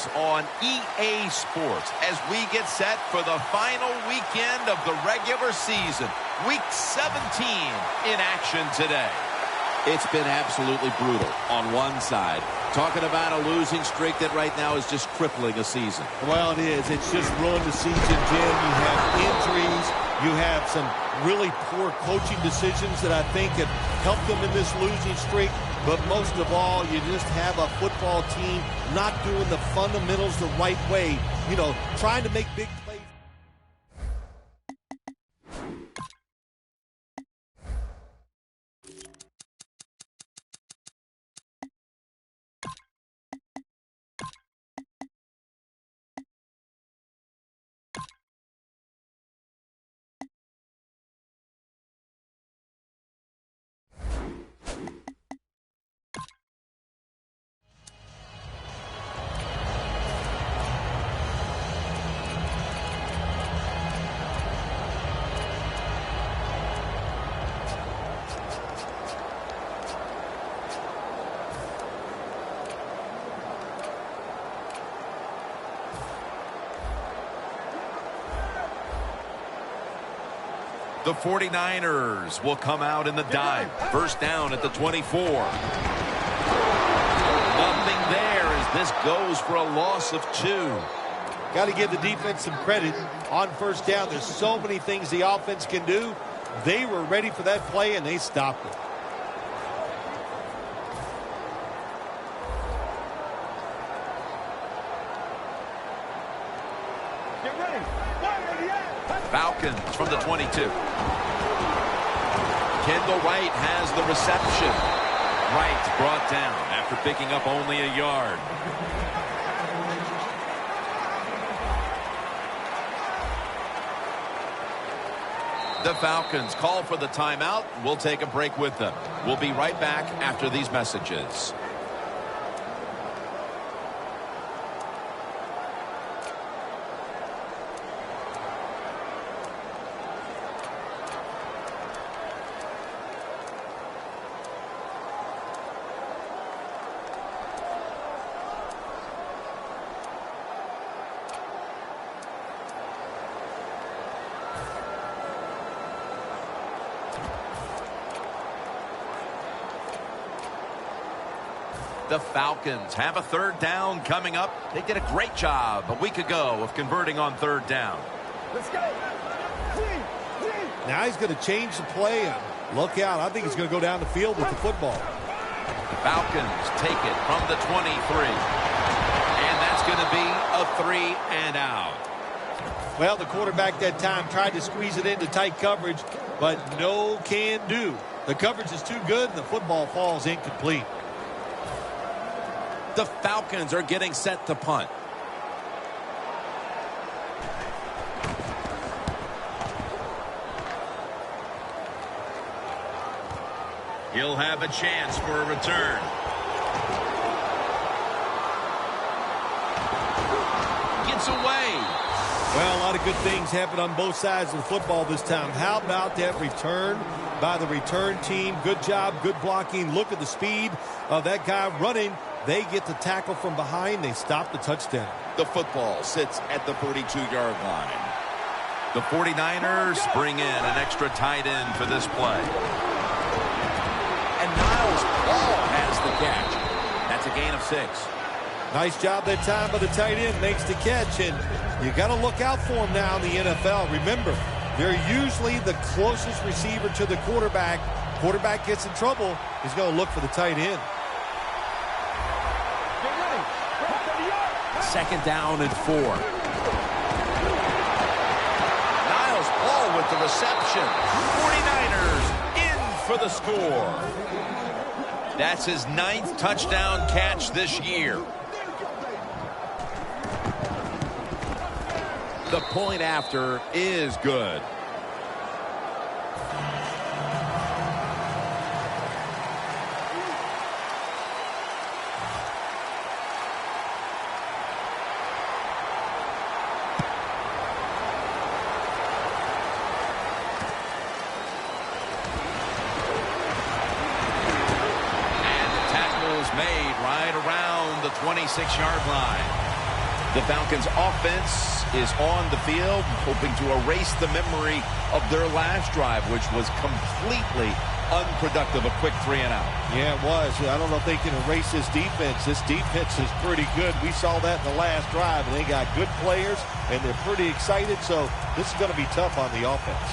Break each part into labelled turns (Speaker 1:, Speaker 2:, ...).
Speaker 1: us on EA Sports as we get set for the final weekend of the regular season. Week 17 in action today.
Speaker 2: It's been absolutely brutal on one side. Talking about a losing streak that right now is just crippling a season.
Speaker 3: Well, it is. It's just ruined the season, Jim. You have injuries. You have some really poor coaching decisions that I think have helped them in this losing streak. But most of all, you just have a football team not doing the fundamentals the right way. You know, trying to make big plays.
Speaker 1: The 49ers will come out in the dive. First down at the 24. Nothing there as this goes for a loss of 2.
Speaker 3: Got to give the defense some credit on first down. There's so many things the offense can do. They were ready for that play, and they stopped it.
Speaker 1: Falcons from the 22. Kendall Wright has the reception. Wright brought down after picking up only a yard. The Falcons call for the timeout. We'll take a break with them. We'll be right back after these messages. The Falcons have a third down coming up. They did a great job a week ago of converting on third down.
Speaker 4: Let's go.
Speaker 3: Now he's going to change the play. And look out. I think he's going to go down the field with the football.
Speaker 1: The Falcons take it from the 23. And that's going to be a 3 and out.
Speaker 3: Well, the quarterback that time tried to squeeze it into tight coverage, but no can do. The coverage is too good, and the football falls incomplete.
Speaker 2: The Falcons are getting set to punt.
Speaker 1: He'll have a chance for a return. Gets away.
Speaker 3: Well, a lot of good things happen on both sides of the football this time. How about that return by the return team? Good job, good blocking. Look at the speed of that guy running. They get the tackle from behind. They stop the touchdown.
Speaker 1: The football sits at the 42-yard line. The 49ers bring in an extra tight end for this play.
Speaker 2: And Niles Paul has the catch. That's a gain of 6.
Speaker 3: Nice job that time by the tight end. Makes the catch, and you got to look out for him now in the NFL. Remember, they're usually the closest receiver to the quarterback. Quarterback gets in trouble, he's going to look for the tight end.
Speaker 2: Second down and 4.
Speaker 1: Niles Paul with the reception. 49ers in for the score. That's his 9th touchdown catch this year.
Speaker 2: The point after is good.
Speaker 1: Made right around the 26-yard line. The Falcons' offense is on the field, hoping to erase the memory of their last drive, which was completely unproductive, a quick 3-and-out.
Speaker 3: Yeah, it was. I don't know if they can erase this defense. This defense is pretty good. We saw that in the last drive, and they got good players, and they're pretty excited, so this is going to be tough on the offense.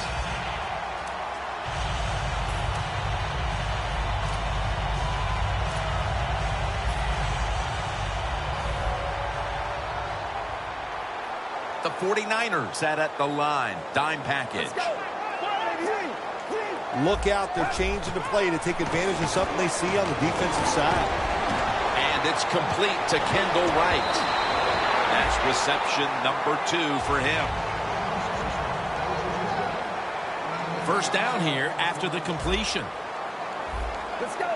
Speaker 1: The 49ers sat at the line. Dime package.
Speaker 3: Look out. They're changing the play to take advantage of something they see on the defensive side.
Speaker 1: And it's complete to Kendall Wright. That's reception number 2 for him.
Speaker 2: First down here after the completion.
Speaker 4: Let's go.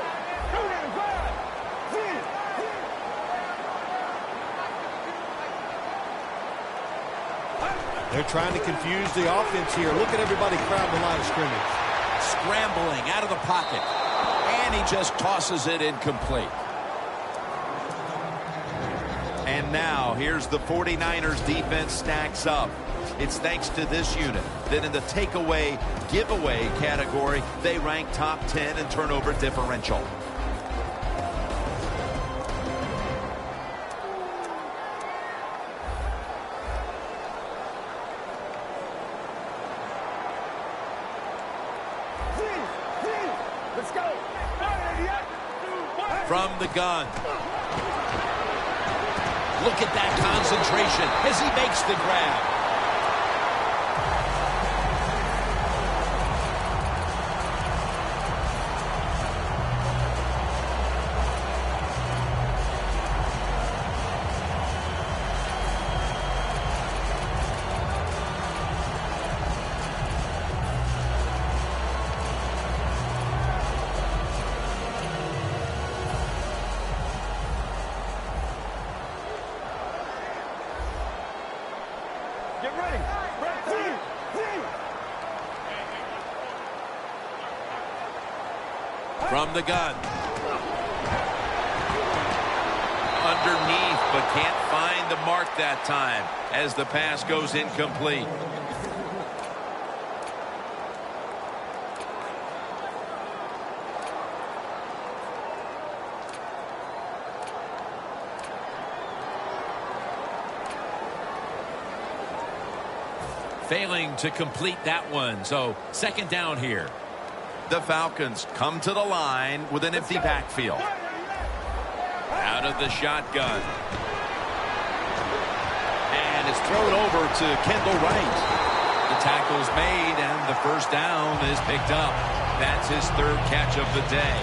Speaker 3: They're trying to confuse the offense here. Look at everybody crowd the line of scrimmage.
Speaker 2: Scrambling out of the pocket. And he just tosses it incomplete.
Speaker 1: And now, here's the 49ers defense stacks up. It's thanks to this unit that in the takeaway, giveaway category, they rank top 10 in turnover differential.
Speaker 4: Let's go.
Speaker 2: From the gun. Look at that concentration as he makes the grab.
Speaker 4: Get ready.
Speaker 2: From the gun.
Speaker 1: Underneath, but can't find the mark that time as the pass goes incomplete.
Speaker 2: Failing to complete that one. So second down here.
Speaker 1: The Falcons come to the line with an empty backfield. Out of the shotgun. And it's thrown over to Kendall Wright. The tackle's made and the first down is picked up. That's his 3rd catch of the day.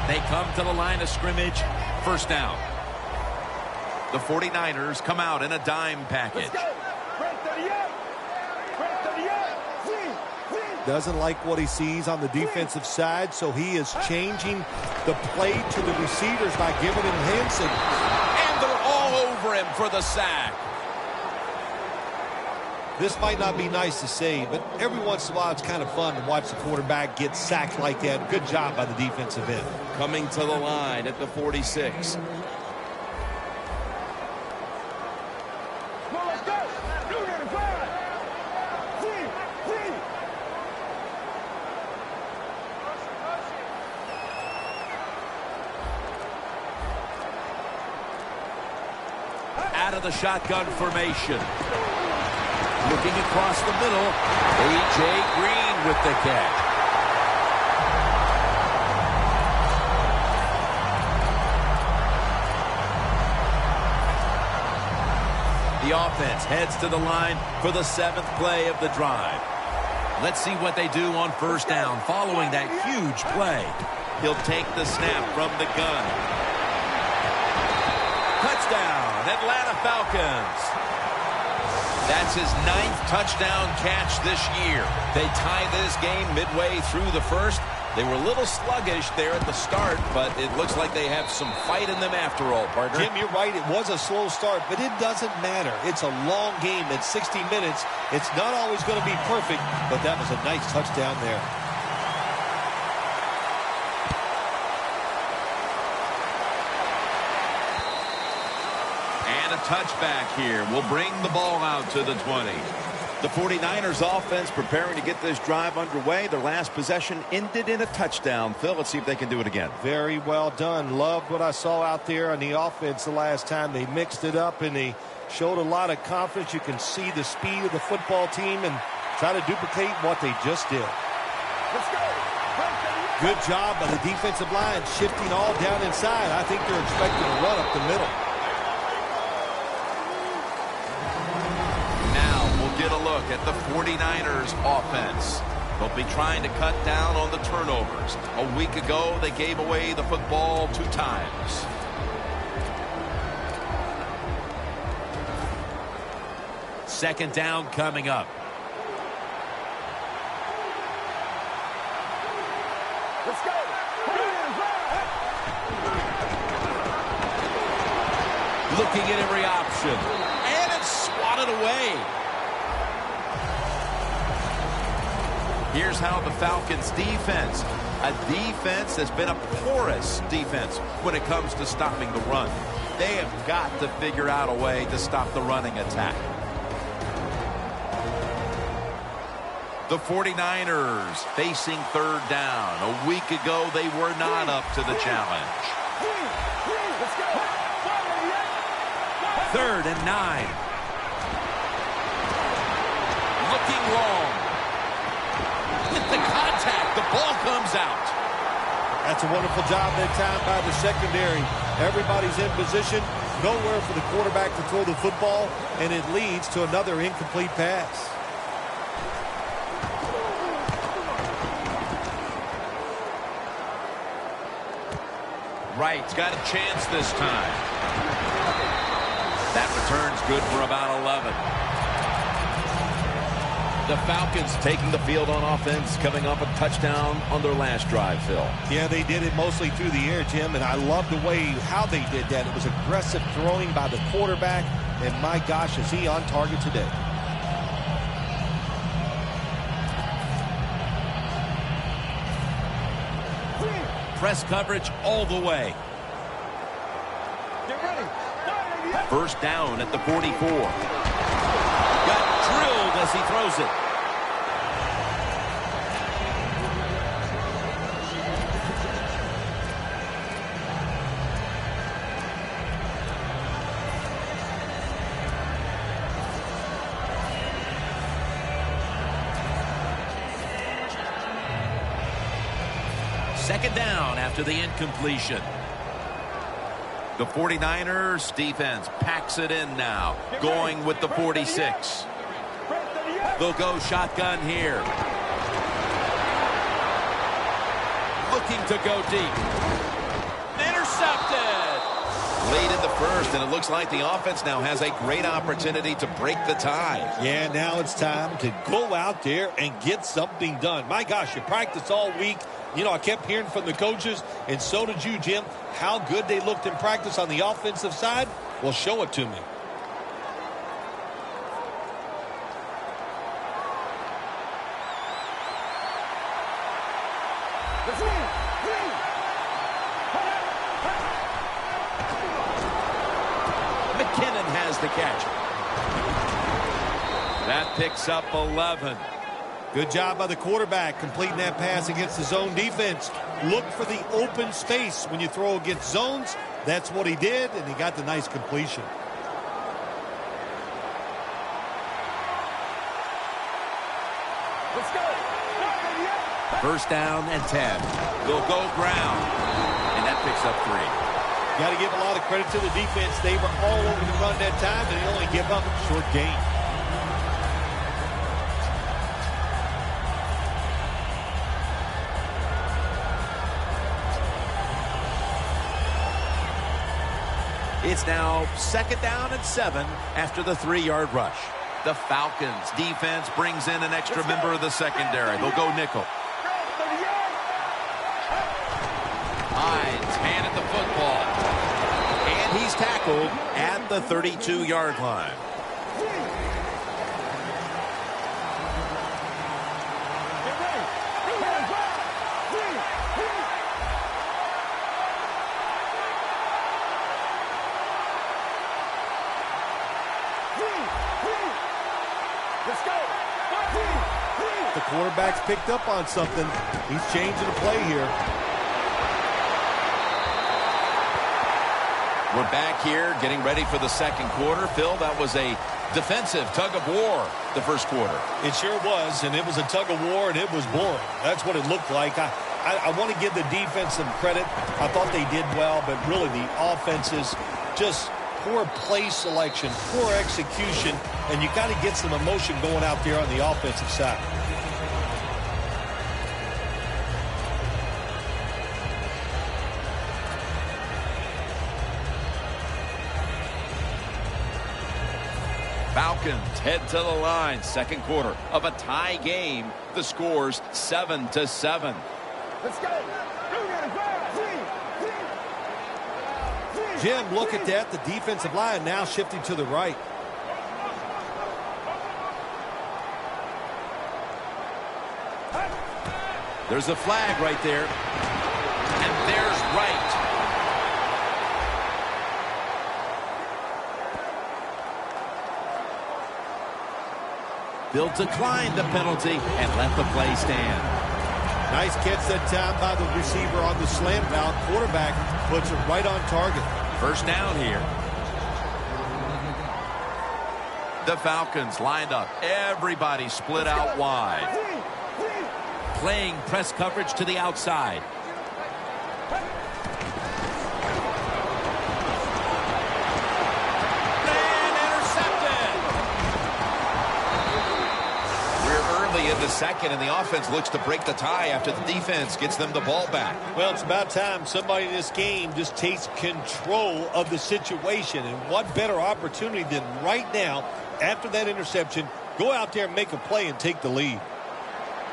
Speaker 2: They come to the line of scrimmage. First down.
Speaker 1: The 49ers come out in a dime package.
Speaker 3: Doesn't like what he sees on the defensive side, so he is changing the play to the receivers by giving him hints.
Speaker 2: And they're all over him for the sack.
Speaker 3: This might not be nice to say, but every once in a while it's kind of fun to watch the quarterback get sacked like that. Good job by the defensive end.
Speaker 2: Coming to the line at the 46. Out of the shotgun formation. Looking across the middle. A.J. Green with the catch. The offense heads to the line for the 7th play of the drive. Let's see what they do on first down following that huge play.
Speaker 1: He'll take the snap from the gun. Touchdown, Atlanta Falcons. That's his 9th touchdown catch this year. They tie this game midway through the first. They were a little sluggish there at the start, but it looks like they have some fight in them after all, partner.
Speaker 3: Jim, you're right. It was a slow start, but it doesn't matter. It's a long game at 60 minutes. It's not always going to be perfect, but that was a nice touchdown there.
Speaker 1: touchback here. We'll bring the ball out to the 20.
Speaker 2: The 49ers offense preparing to get this drive underway. Their last possession ended in a touchdown. Phil, let's see if they can do it again.
Speaker 3: Very well done. Loved what I saw out there on the offense the last time. They mixed it up and they showed a lot of confidence. You can see the speed of the football team and try to duplicate what they just did.
Speaker 4: Let's go.
Speaker 3: Good job by the defensive line shifting all down inside. I think they're expecting a run up the middle.
Speaker 1: Get a look at the 49ers offense. They'll be trying to cut down on the turnovers. A week ago, they gave away the football 2 times. Second down coming up.
Speaker 4: Let's go.
Speaker 1: Looking at every option. And it's swatted away. Here's how the Falcons defense, a defense that's been a porous defense when it comes to stopping the run. They have got to figure out a way to stop the running attack. The 49ers facing third down. A week ago, they were not up to the challenge.
Speaker 4: Let's go.
Speaker 1: 3rd and 9. Looking long. With the contact, the ball comes out.
Speaker 3: That's a wonderful job that time by the secondary. Everybody's in position. Nowhere for the quarterback to throw the football, and it leads to another incomplete pass.
Speaker 1: Wright's got a chance this time. That return's good for about 11.
Speaker 2: The Falcons taking the field on offense, coming off a touchdown on their last drive, Phil.
Speaker 3: Yeah, they did it mostly through the air, Jim, and I love the way how they did that. It was aggressive throwing by the quarterback, and my gosh, is he on target today.
Speaker 1: Press coverage all the way.
Speaker 4: Get ready.
Speaker 1: First down at the 44. Got drilled as he throws it. Second down after the incompletion. The 49ers defense packs it in now, going with the 46. They'll go shotgun here. Looking to go deep. Intercepted.
Speaker 2: Late in the first, and it looks like the offense now has a great opportunity to break the tie.
Speaker 3: Yeah, now it's time to go out there and get something done. My gosh, you practice all week. You know, I kept hearing from the coaches, and so did you, Jim, how good they looked in practice on the offensive side. Well, show it to me.
Speaker 1: McKinnon has the catch. That picks up 11.
Speaker 3: Good job by the quarterback completing that pass against the zone defense. Look for the open space when you throw against zones. That's what he did, and he got the nice completion.
Speaker 4: Let's go.
Speaker 1: First down and 10. They'll go ground, and that picks up 3.
Speaker 3: Got to give a lot of credit to the defense. They were all over the run that time, and they only give up a short gain.
Speaker 1: It's now second down and 7 after the 3-yard rush. The Falcons defense brings in an extra member of the secondary. They'll go nickel. Hines handed the football. And he's tackled at the 32-yard line.
Speaker 4: Let's go.
Speaker 3: The quarterback's picked up on something. He's changing the play here.
Speaker 1: We're back here getting ready for the second quarter. Phil, that was a defensive tug-of-war the first quarter.
Speaker 3: It sure was, and it was a tug-of-war, and it was boring. That's what it looked like. I want to give the defense some credit. I thought they did well, but really the offense is just poor play selection, poor execution, and you got to get some emotion going out there on the offensive side.
Speaker 1: Falcons head to the line. Second quarter of a tie game. The score's 7-7.
Speaker 4: Let's go.
Speaker 3: Jim, look at that. The defensive line now shifting to the right.
Speaker 1: There's a flag right there. And there's right. They'll decline the penalty and let the play stand.
Speaker 3: Nice catch that time by the receiver on the slant route. Quarterback puts it right on target.
Speaker 1: First down here. The Falcons lined up. Everybody split out wide. Playing press coverage to the outside. In the second, and the offense looks to break the tie after the defense gets them the ball back.
Speaker 3: Well, it's about time somebody in this game just takes control of the situation, and what better opportunity than right now, after that interception, go out there and make a play and take the lead.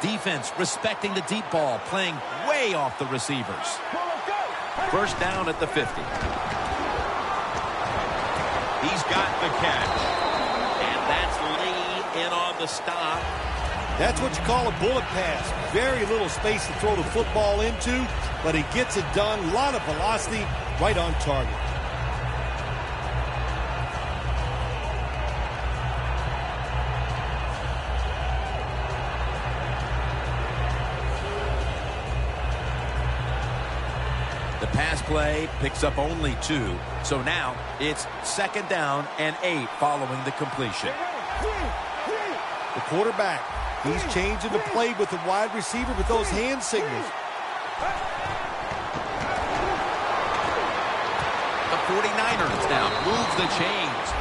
Speaker 1: Defense respecting the deep ball, playing way off the receivers. First down at the 50. He's got the catch, and that's Lee in on the stop.
Speaker 3: That's what you call a bullet pass. Very little space to throw the football into, but he gets it done. A lot of velocity, right on target.
Speaker 1: The pass play picks up only 2, so now it's second down and 8 following the completion.
Speaker 3: The quarterback. He's changing the play with the wide receiver with those hand signals.
Speaker 1: The 49ers now moves the chains.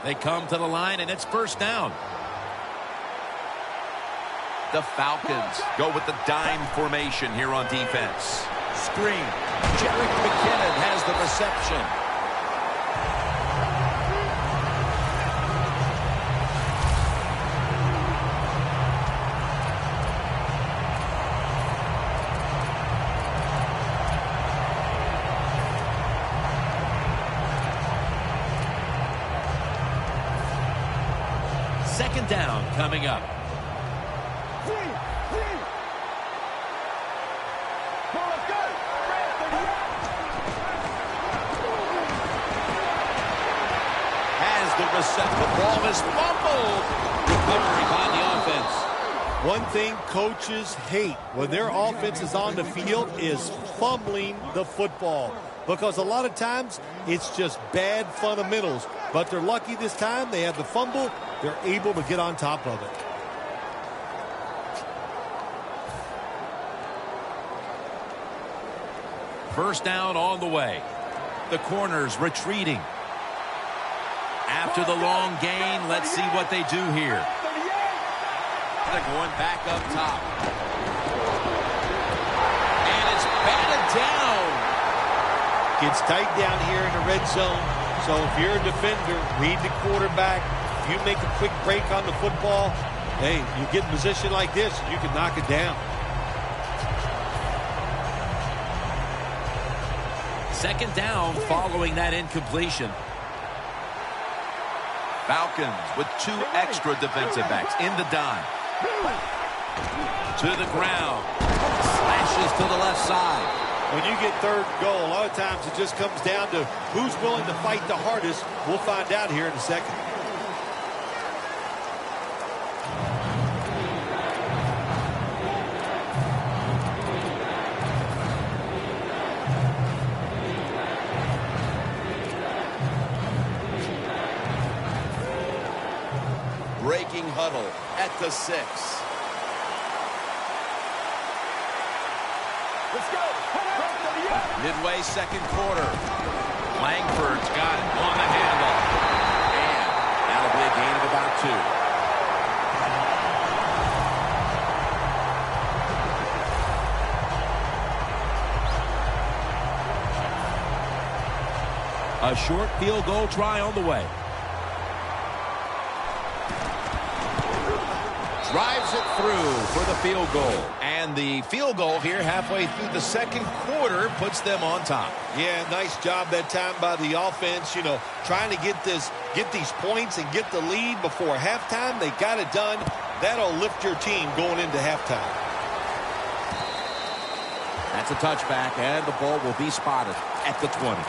Speaker 1: They come to the line, and it's first down. The Falcons go with the dime formation here on defense. Screen. Jerick McKinnon has the reception. Second down coming up. Has the reception. The ball is fumbled. Recovery by the offense.
Speaker 3: One thing coaches hate when their offense is on the field is fumbling the football. Because a lot of times it's just bad fundamentals. But they're lucky this time. They have the fumble. They're able to get on top of it.
Speaker 1: First down on the way. The corners retreating. After the long gain, let's see what they do here.
Speaker 2: They're going back up top. And it's batted down.
Speaker 3: Gets tight down here in the red zone. So if you're a defender, read the quarterback. If you make a quick break on the football, hey, you get in a position like this, you can knock it down.
Speaker 2: Second down following that incompletion.
Speaker 1: Falcons with 2 extra defensive backs in the dime.
Speaker 2: To the ground. Slashes to the left side.
Speaker 3: When you get third goal, a lot of times it just comes down to who's willing to fight the hardest. We'll find out here in a second.
Speaker 1: Breaking huddle at the 6.
Speaker 4: Let's go.
Speaker 1: Midway second quarter. Langford's got it on the handle. And that'll be a gain of about 2.
Speaker 2: A short field goal try on the way.
Speaker 1: Drives it through for the field goal. And the field goal here halfway through the second quarter puts them on top.
Speaker 3: Yeah, nice job that time by the offense. You know, trying to get these points and get the lead before halftime. They got it done. That'll lift your team going into halftime.
Speaker 2: That's a touchback, and the ball will be spotted at the 20.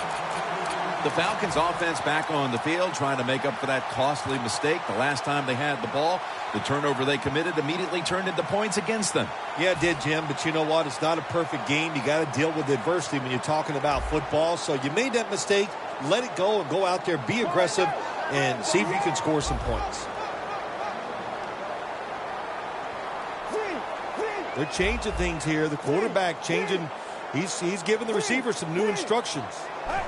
Speaker 1: The Falcons offense back on the field trying to make up for that costly mistake. The last time they had the ball, the turnover they committed immediately turned into points against them.
Speaker 3: Yeah, it did, Jim, but you know what? It's not a perfect game. You got to deal with adversity when you're talking about football. So you made that mistake, let it go, and go out there, be aggressive, and see if you can score some points. They're changing things here. The quarterback changing. He's giving the receiver some new instructions.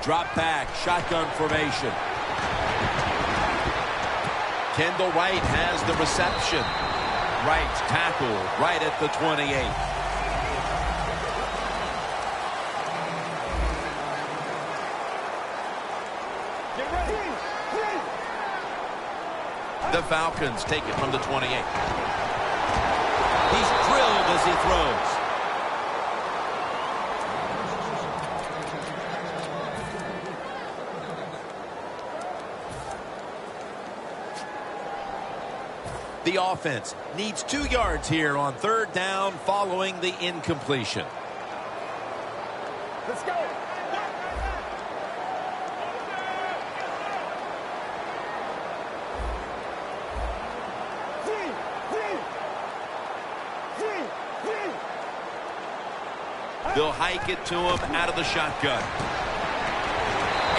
Speaker 2: Drop back, shotgun formation.
Speaker 1: Kendall Wright has the reception. Wright tackle right at the 28.
Speaker 4: Get ready.
Speaker 1: The Falcons take it from the 28. He's drilled as he throws. The offense needs 2 yards here on third down following the incompletion.
Speaker 4: Let's go.
Speaker 1: They'll hike it to him out of the shotgun.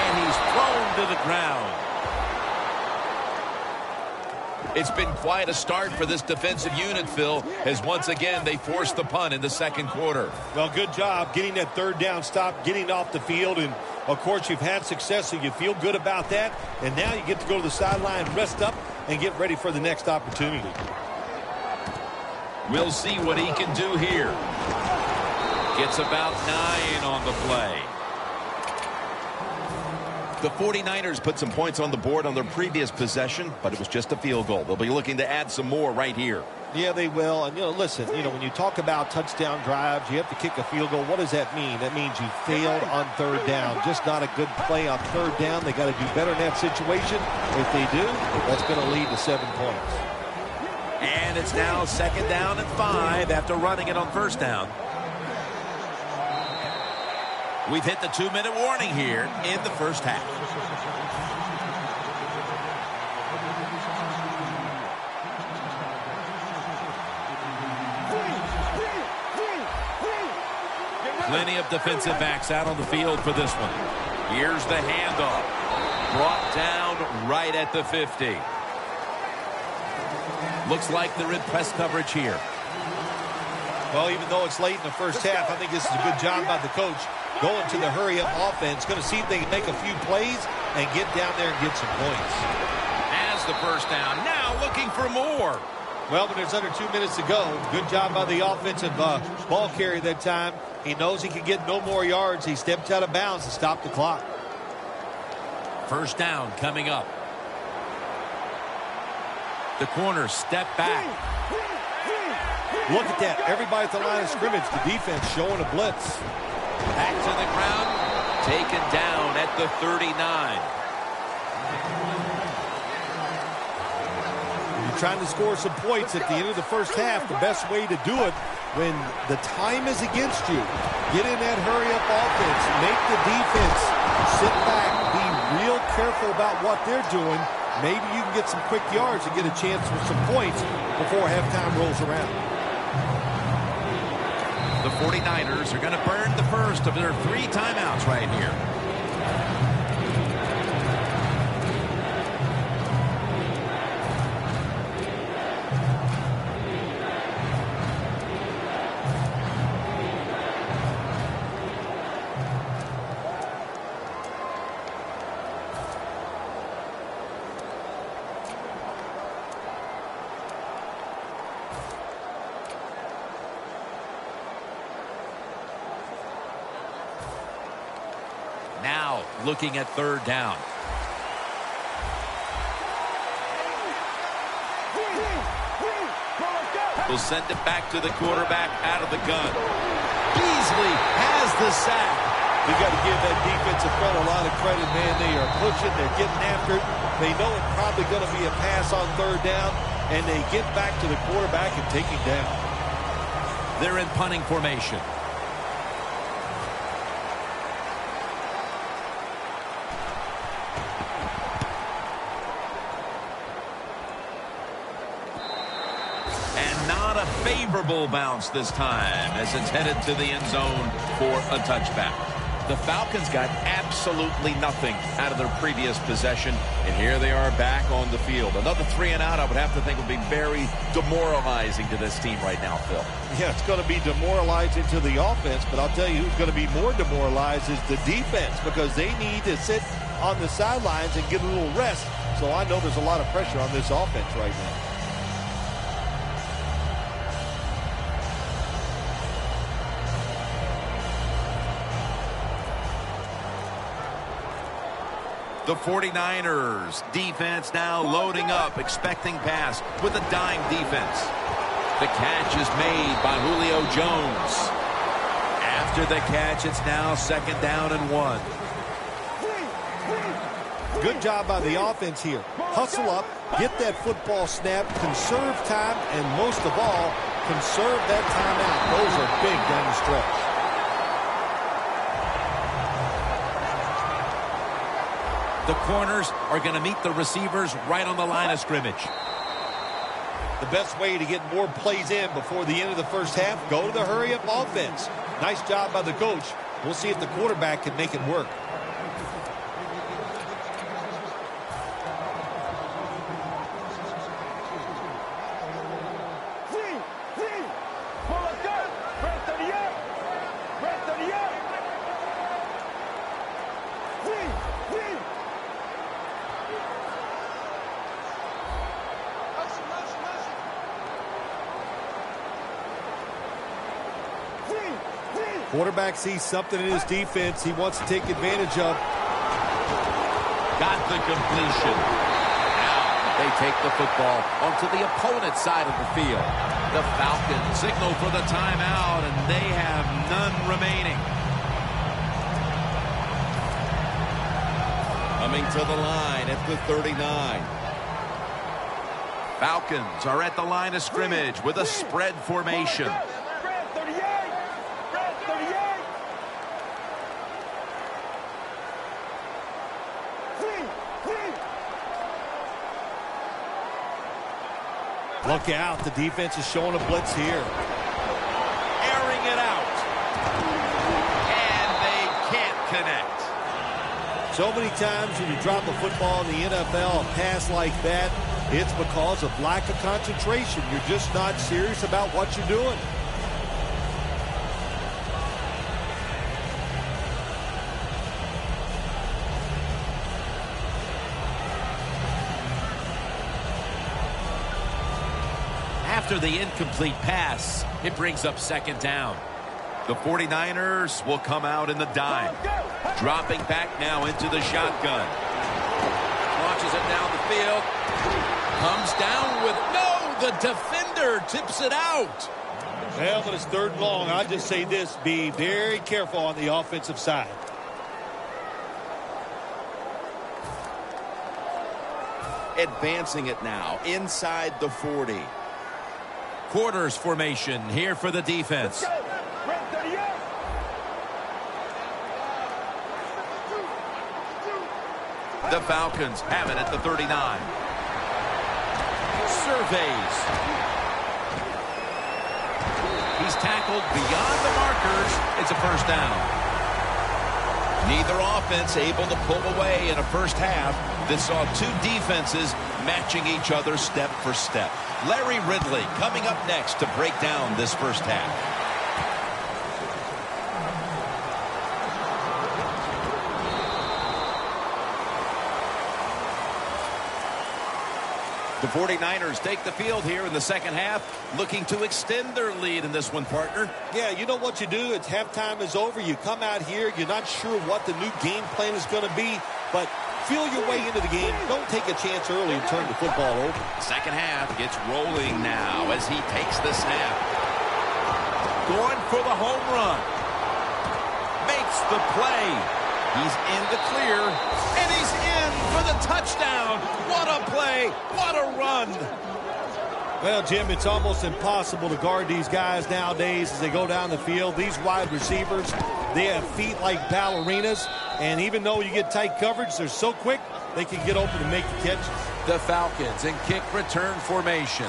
Speaker 1: And he's thrown to the ground. It's been quite a start for this defensive unit, Phil, as once again they forced the punt in the second quarter.
Speaker 3: Well, good job getting that third down stop, getting off the field, and of course you've had success, so you feel good about that, and now you get to go to the sideline, rest up, and get ready for the next opportunity.
Speaker 1: We'll see what he can do here. Gets about 9 on the play. The 49ers put some points on the board on their previous possession, but it was just a field goal. They'll be looking to add some more right here.
Speaker 3: Yeah, they will. And, listen, when you talk about touchdown drives, you have to kick a field goal. What does that mean? That means you failed on third down. Just not a good play on third down. They got to do better in that situation. If they do, that's going to lead to 7 points.
Speaker 2: And it's now second down and 5 after running it on first down. We've hit the 2-minute warning here in the first half. Plenty of defensive backs out on the field for this one. Here's the handoff. Brought down right at the 50. Looks like they're in press coverage here.
Speaker 3: Well, even though it's late in the first half, I think this is a good job by the coach. Going to the hurry-up offense. Going to see if they can make a few plays and get down there and get some points.
Speaker 1: Has the first down. Now looking for more.
Speaker 3: Well, when there's under 2 minutes to go, good job by the offensive ball carrier that time. He knows he can get no more yards. He stepped out of bounds to stop the clock.
Speaker 2: First down coming up. The corner step back.
Speaker 3: Look at that. Everybody at the line of scrimmage. The defense showing a blitz.
Speaker 2: Back to the ground. Taken down at the 39.
Speaker 3: You're trying to score some points at the end of the first half. The best way to do it when the time is against you. Get in that hurry-up offense. Make the defense sit back. Be real careful about what they're doing. Maybe you can get some quick yards and get a chance for some points before halftime rolls around.
Speaker 2: The 49ers are going to burn the first of their 3 timeouts right here. Now looking at third down. We'll send it back to the quarterback out of the gun. Beasley has the sack.
Speaker 3: You got to give that defensive front a lot of credit, man. They are pushing. They're getting after it. They know it's probably going to be a pass on third down, and they get back to the quarterback and take him down.
Speaker 2: They're in punting formation. Favorable bounce this time as it's headed to the end zone for a touchback. The Falcons got absolutely nothing out of their previous possession, and here they are back on the field. Another 3 and out, I would have to think, would be very demoralizing to this team right now, Phil.
Speaker 3: Yeah, it's going to be demoralizing to the offense, but I'll tell you who's going to be more demoralized is the defense, because they need to sit on the sidelines and get a little rest. So I know there's a lot of pressure on this offense right now.
Speaker 2: The 49ers defense now loading up, expecting pass with a dime defense. The catch is made by Julio Jones. After the catch, it's now 2nd down and 1.
Speaker 3: Good job by the offense here. Hustle up, get that football snap, conserve time, and most of all, conserve that timeout. Those are big down the stretch.
Speaker 2: The corners are going to meet the receivers right on the line of scrimmage.
Speaker 3: The best way to get more plays in before the end of the first half, go to the hurry-up offense. Nice job by the coach. We'll see if the quarterback can make it work. Quarterback sees something in his defense he wants to take advantage of.
Speaker 2: Got the completion. Now they take the football onto the opponent's side of the field. The Falcons signal for the timeout, and they have none remaining. Coming to the line at the 39. Falcons are at the line of scrimmage with a spread formation.
Speaker 3: Look out. The defense is showing a blitz here.
Speaker 2: Airing it out. And they can't connect.
Speaker 3: So many times when you drop a football in the NFL, a pass like that, it's because of lack of concentration. You're just not serious about what you're doing.
Speaker 2: After the incomplete pass, it brings up second down. The 49ers will come out in the dime. Dropping back now into the shotgun. Launches it down the field. Comes down with the defender tips it out.
Speaker 3: Well, but it's third and long. I just say this, be very careful on the offensive side.
Speaker 1: Advancing it now inside the 40.
Speaker 2: Quarters formation here for the defense. The Falcons have it at the 39. Surveys. He's tackled beyond the markers. It's a first down.
Speaker 1: Neither offense able to pull away in a first half. This saw two defenses matching each other step for step. Larry Ridley coming up next to break down this first half. The 49ers take the field here in the second half, looking to extend their lead in this one, partner.
Speaker 3: Yeah, you know what you do? It's halftime is over. You come out here. You're not sure what the new game plan is going to be, but feel your way into the game. Don't take a chance early and turn the football over.
Speaker 1: Second half gets rolling now as he takes the snap.
Speaker 2: Going for the home run. Makes the play. He's in the clear, and he's in for the touchdown. What a play. What a run.
Speaker 3: Well, Jim, it's almost impossible to guard these guys nowadays as they go down the field. These wide receivers, they have feet like ballerinas, and even though you get tight coverage, they're so quick, they can get open and make the catches.
Speaker 2: The Falcons in kick return formation.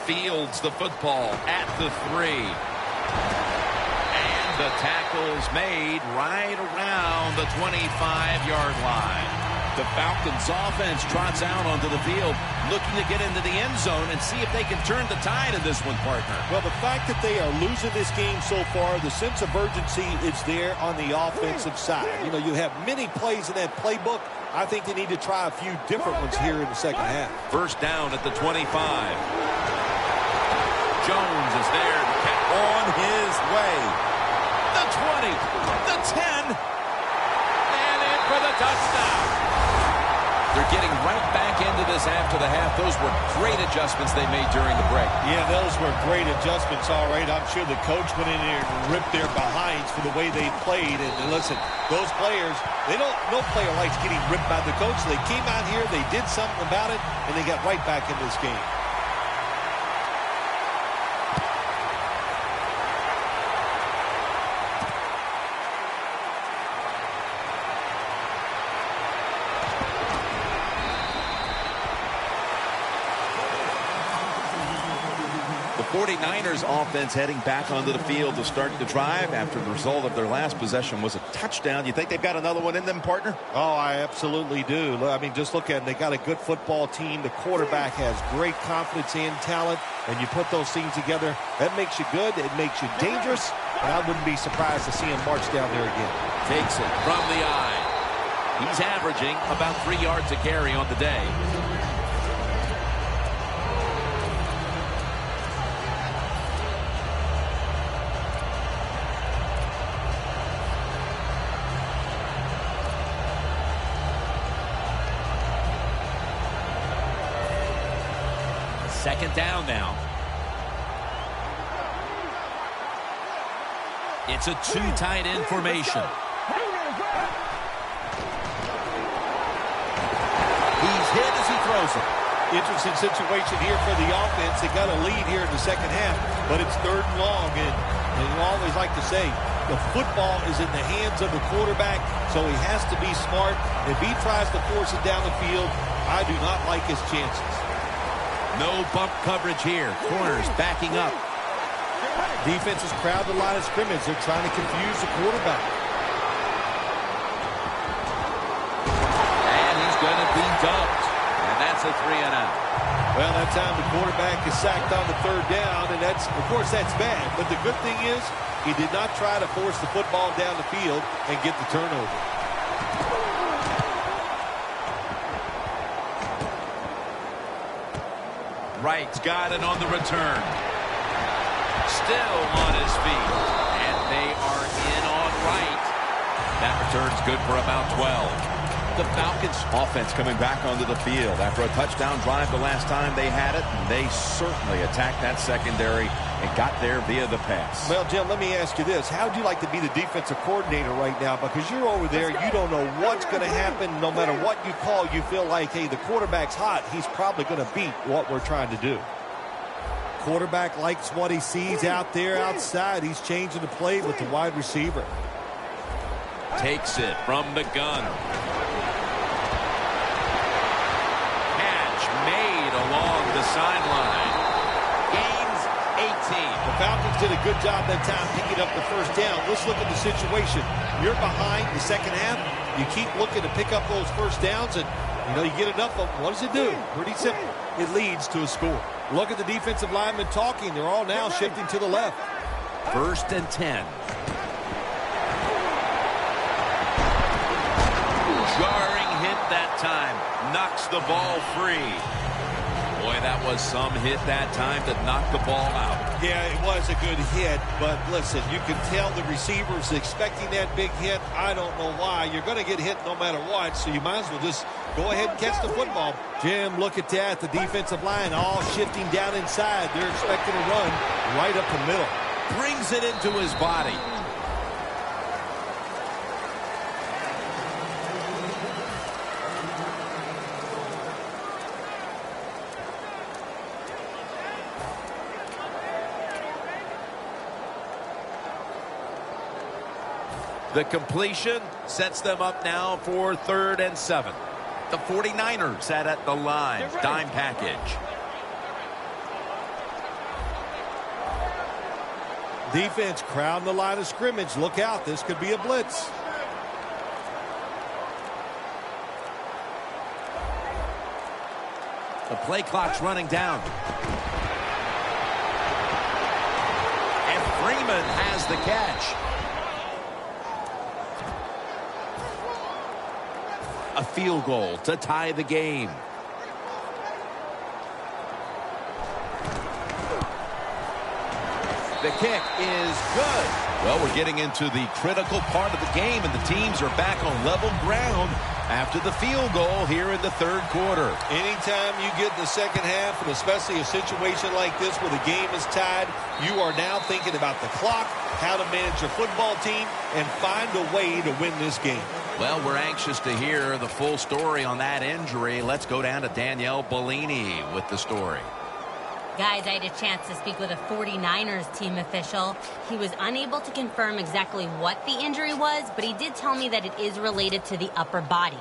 Speaker 2: Fields the football at the 3. And the tackle's made right around the 25-yard line. The Falcons offense trots out onto the field, looking to get into the end zone and see if they can turn the tide in this one, partner.
Speaker 3: Well, the fact that they are losing this game so far, the sense of urgency is there on the offensive side. You know, you have many plays in that playbook. I think they need to try a few different ones here in the second half.
Speaker 2: First down at the 25. Jones is there to get on his way. The 20, the 10, and in for the touchdown. They're getting right back into this after the half. Those were great adjustments they made during the break.
Speaker 3: Yeah, those were great adjustments, all right. I'm sure the coach went in there and ripped their behinds for the way they played. And listen, those players, no player likes getting ripped by the coach. They came out here, they did something about it, and they got right back in this game.
Speaker 1: The 49ers offense heading back onto the field to start the drive after the result of their last possession was a touchdown. You think they've got another one in them, partner?
Speaker 3: Oh, I absolutely do. I mean, just look at it. They got a good football team. The quarterback has great confidence and talent, and you put those things together, that makes you good. It makes you dangerous, and I wouldn't be surprised to see him march down there again.
Speaker 2: Takes it from the eye. He's averaging about 3 yards a carry on the day. Second down now. It's a two tight end formation. He's hit as he throws it.
Speaker 3: Interesting situation here for the offense. They got a lead here in the second half, but it's third and long, and you always like to say the football is in the hands of the quarterback, so he has to be smart. If he tries to force it down the field, I do not like his chances.
Speaker 2: No bump coverage here. Corners backing up.
Speaker 3: Defense is crowded the line of scrimmage. They're trying to confuse the quarterback.
Speaker 2: And he's going to be dumped. And that's a 3-and-out.
Speaker 3: Well, that time the quarterback is sacked on the third down, and of course, that's bad. But the good thing is He did not try to force the football down the field and get the turnover.
Speaker 2: Wright's got it on the return. Still on his feet. And they are in on Wright. That return's good for about 12. The Falcons offense coming back onto the field after a touchdown drive the last time they had it, and they certainly attacked that secondary and got there via the pass.
Speaker 3: Well, Jim, let me ask you this. How would you like to be the defensive coordinator right now? Because you're over there, you don't know what's going to happen. No matter what you call, you feel like, hey, the quarterback's hot. He's probably going to beat what we're trying to do. Quarterback likes what he sees out there outside. He's changing the play with the wide receiver.
Speaker 2: Takes it from the gun. Made along the sideline. Gains 18.
Speaker 3: The Falcons did a good job that time picking up the first down. Let's look at the situation. You're behind the second half. You keep looking to pick up those first downs, and you get enough of them. What does it do? Pretty simple. It leads to a score. Look at the defensive linemen talking. They're all now shifting to the left.
Speaker 2: 1st and 10. Jarring hit that time. Knocks the ball free. Boy, that was some hit that time to knock the ball out.
Speaker 3: Yeah, it was a good hit, but listen, you can tell the receiver's expecting that big hit. I don't know why. You're going to get hit no matter what, so you might as well just go ahead and catch the football. Jim, look at that. The defensive line all shifting down inside. They're expecting a run right up the middle.
Speaker 2: Brings it into his body. The completion sets them up now for 3rd and 7. The 49ers sat at the line. Dime package.
Speaker 3: Defense crowding the line of scrimmage. Look out. This could be a blitz.
Speaker 2: The play clock's running down. And Freeman has the catch. A field goal to tie the game. The kick is good. Well, we're getting into the critical part of the game, and the teams are back on level ground after the field goal here in the 3rd quarter.
Speaker 3: Anytime you get in the second half, and especially a situation like this where the game is tied, you are now thinking about the clock, how to manage your football team, and find a way to win this game.
Speaker 2: Well, we're anxious to hear the full story on that injury. Let's go down to Danielle Bellini with the story.
Speaker 5: Guys, I had a chance to speak with a 49ers team official. He was unable to confirm exactly what the injury was, but he did tell me that it is related to the upper body.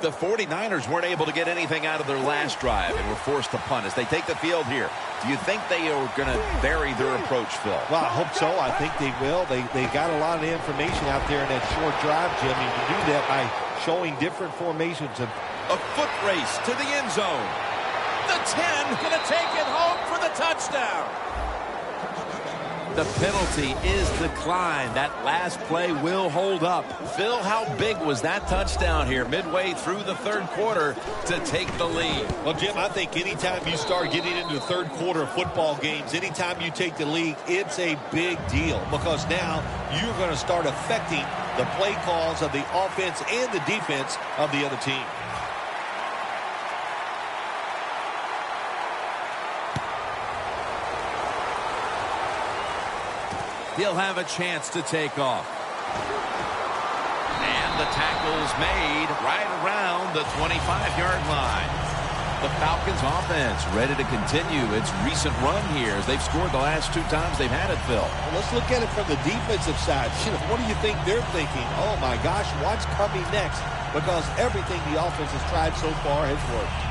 Speaker 2: The 49ers weren't able to get anything out of their last drive and were forced to punt as they take the field here. Do you think they are going to vary their approach, Phil?
Speaker 3: Well, I hope so. I think they will. They got a lot of information out there in that short drive, Jim. You can do that by showing different formations. And
Speaker 2: a foot race to the end zone. The 10 going to take it home for the touchdown. The penalty is declined. That last play will hold up. Phil, how big was that touchdown here midway through the 3rd quarter to take the lead?
Speaker 3: Well, Jim, I think anytime you start getting into the 3rd quarter of football games, anytime you take the lead, it's a big deal because now you're going to start affecting the play calls of the offense and the defense of the other team.
Speaker 2: He'll have a chance to take off. And the tackle's made right around the 25-yard line. The Falcons offense ready to continue its recent run here as they've scored the last 2 times they've had it, Phil.
Speaker 3: Well, let's look at it from the defensive side. What do you think they're thinking? Oh, my gosh, what's coming next? Because everything the offense has tried so far has worked.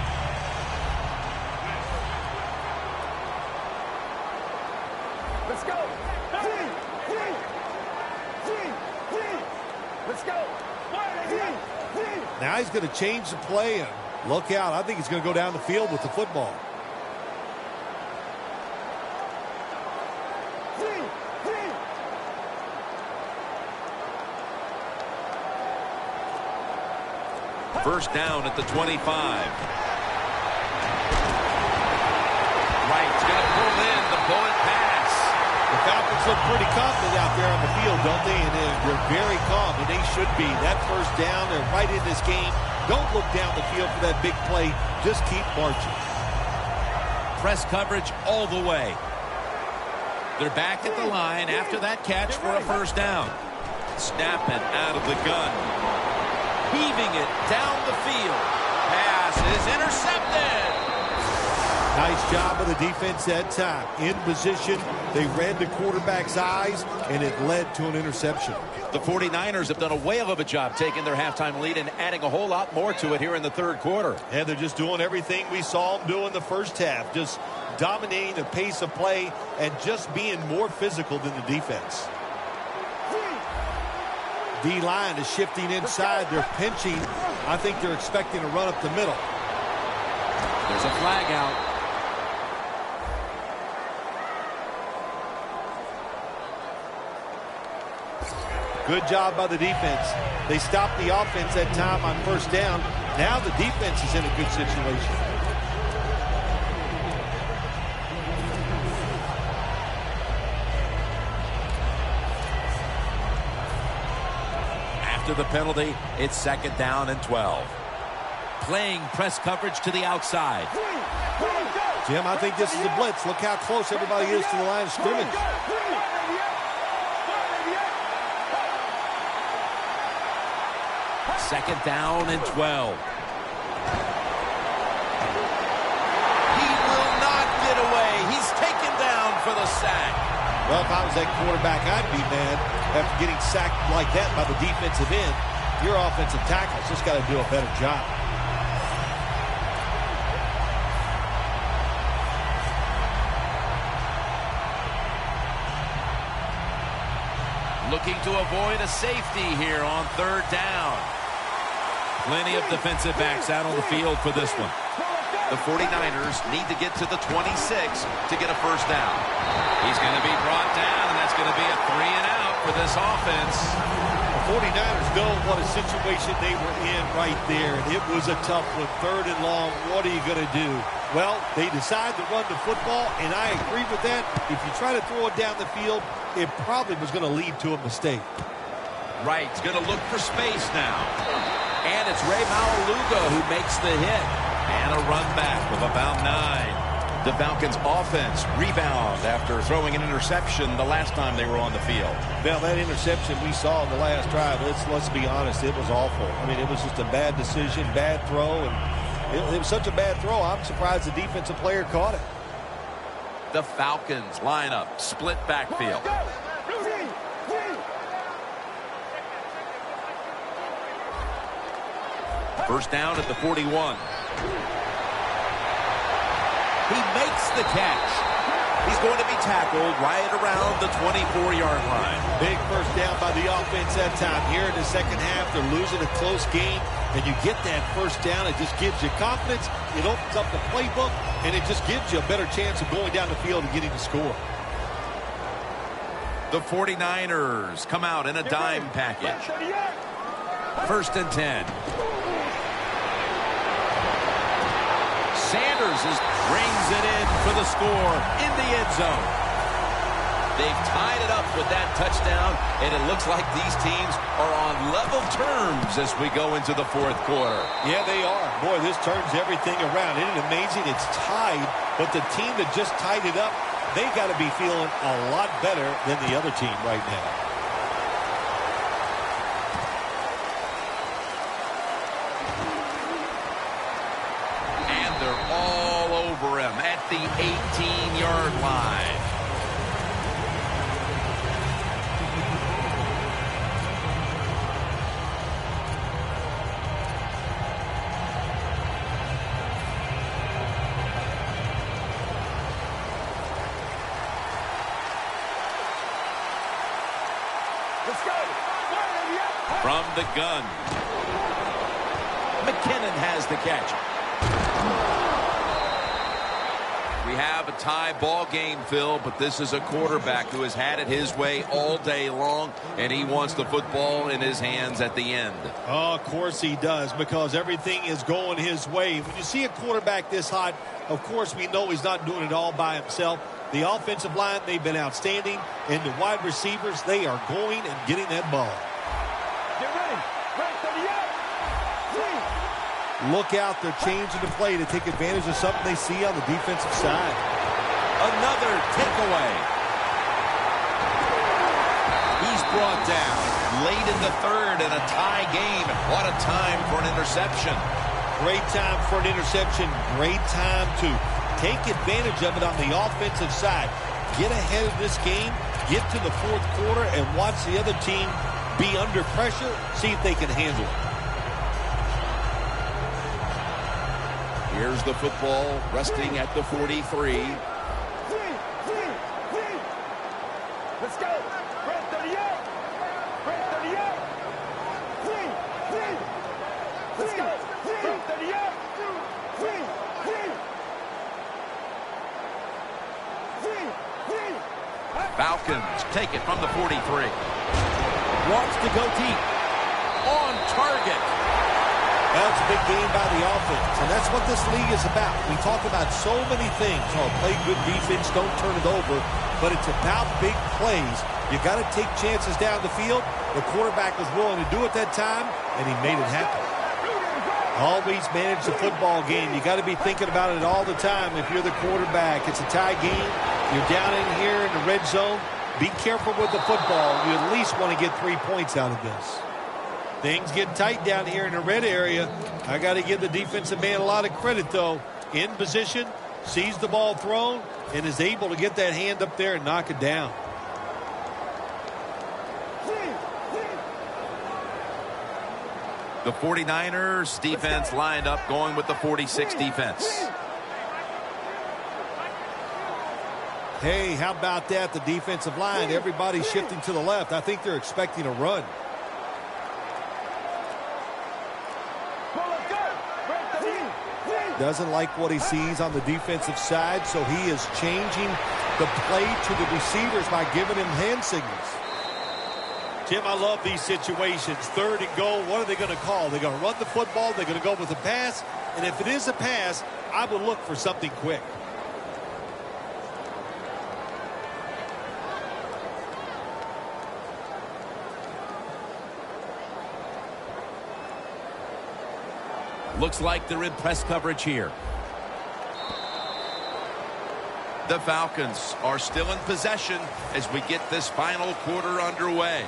Speaker 4: Let's go. Let's go.
Speaker 3: Now he's going to change the play and look out. I think he's going to go down the field with the football.
Speaker 2: First down at the 25. Wright's going to pull in the bullet pass.
Speaker 3: The Falcons look pretty confident out there on the field, don't they? And they're very calm, and they should be. That first down, they're right in this game. Don't look down the field for that big play. Just keep marching.
Speaker 2: Press coverage all the way. They're back at the line after that catch for a first down. Snapping out of the gun. Heaving it down the field. Pass is intercepted.
Speaker 3: Nice job of the defense that time. In position, they read the quarterback's eyes, and it led to an interception.
Speaker 1: The 49ers have done a whale of a job taking their halftime lead and adding a whole lot more to it here in the third quarter.
Speaker 3: And they're just doing everything we saw them do in the first half. Just dominating the pace of play and just being more physical than the defense. D-line is shifting inside. They're pinching. I think they're expecting a run up the middle.
Speaker 2: There's a flag out.
Speaker 3: Good job by the defense. They stopped the offense that time on first down. Now the defense is in a good situation.
Speaker 2: After the penalty, it's second down and 12. Playing press coverage to the outside.
Speaker 3: Jim, I think this is a blitz. Look how close everybody is to the line of scrimmage.
Speaker 2: Second down and 12.
Speaker 1: He will not get away. He's taken down for the sack.
Speaker 3: Well, if I was that quarterback, I'd be mad after getting sacked like that by the defensive end. Your offensive tackle's just got to do a better job.
Speaker 2: Looking to avoid a safety here on third down. Plenty of defensive backs out on the field for this one.
Speaker 1: The 49ers need to get to the 26 to get a first down.
Speaker 2: He's going to be brought down, and that's going to be a 3 and out for this offense.
Speaker 3: The 49ers know what a situation they were in right there. It was a tough one, third and long. What are you going to do? Well, they decide to run the football, and I agree with that. If you try to throw it down the field, it probably was going to lead to a mistake.
Speaker 2: Wright's going to look for space now. And it's Ray Maualuga who makes the hit. And a run back of about 9.
Speaker 1: The Falcons offense rebound after throwing an interception the last time they were on the field.
Speaker 3: Well, that interception we saw in the last drive, let's be honest, it was awful. I mean, it was just a bad decision, bad throw, and it was such a bad throw, I'm surprised the defensive player caught it.
Speaker 2: The Falcons line up, split backfield. First down at the 41. He makes the catch. He's going to be tackled right around the 24-yard line.
Speaker 3: Big first down by the offense that time. Here in the second half, they're losing a close game, and you get that first down. It just gives you confidence. It opens up the playbook, and it just gives you a better chance of going down the field and getting the score.
Speaker 2: The 49ers come out in a dime package. First and 10. Sanders brings it in for the score in the end zone.
Speaker 1: They've tied it up with that touchdown, and it looks like these teams are on level terms as we go into the fourth quarter.
Speaker 3: Yeah, they are. Boy, this turns everything around. Isn't it amazing? It's tied, but the team that just tied it up, they got to be feeling a lot better than the other team right now.
Speaker 2: At the 18-yard line.
Speaker 4: Let's go.
Speaker 2: From the gun. McKinnon has the catch. We have a tie ball game, Phil, but this is a quarterback who has had it his way all day long, and he wants the football in his hands at the end.
Speaker 3: Oh, of course he does, because everything is going his way. When you see a quarterback this hot, of course we know he's not doing it all by himself. The offensive line, they've been outstanding, and the wide receivers, they are going and getting that ball.
Speaker 4: Get ready.
Speaker 3: Look out, they're changing the play to take advantage of something they see on the defensive side.
Speaker 1: Another takeaway. He's brought down late in the third in a tie game. What a time for an interception.
Speaker 3: Great time for an interception. Great time to take advantage of it on the offensive side. Get ahead of this game, get to the fourth quarter, and watch the other team be under pressure, see if they can handle it.
Speaker 2: Here's the football resting at the 43.
Speaker 4: Let's go. Red 38. Red 38. Let's go. Red 38.
Speaker 2: Falcons take it from the 43.
Speaker 1: Wants to go deep. On target.
Speaker 3: That's a big game by the offense, and that's what this league is about. We talk about so many things. Oh, play good defense, don't turn it over, but it's about big plays. You got to take chances down the field. The quarterback was willing to do it that time, and he made it happen. Always manage the football game. You got to be thinking about it all the time. If you're the quarterback, it's a tie game. You're down in here in the red zone. Be careful with the football. You at least want to get 3 points out of this. Things get tight down here in the red area. I got to give the defensive man a lot of credit, though. In position, sees the ball thrown, and is able to get that hand up there and knock it down.
Speaker 2: The 49ers defense lined up going with the 46 defense.
Speaker 3: Hey, how about that? The defensive line, everybody's shifting to the left. I think they're expecting a run. Doesn't like what he sees on the defensive side, so he is changing the play to the receivers by giving him hand signals. Tim, I love these situations. Third and goal, what are they going to call? They're going to run the football, they're going to go with a pass, and if it is a pass, I would look for something quick.
Speaker 1: Looks like they're in press coverage here.
Speaker 2: The Falcons are still in possession as we get this final quarter underway.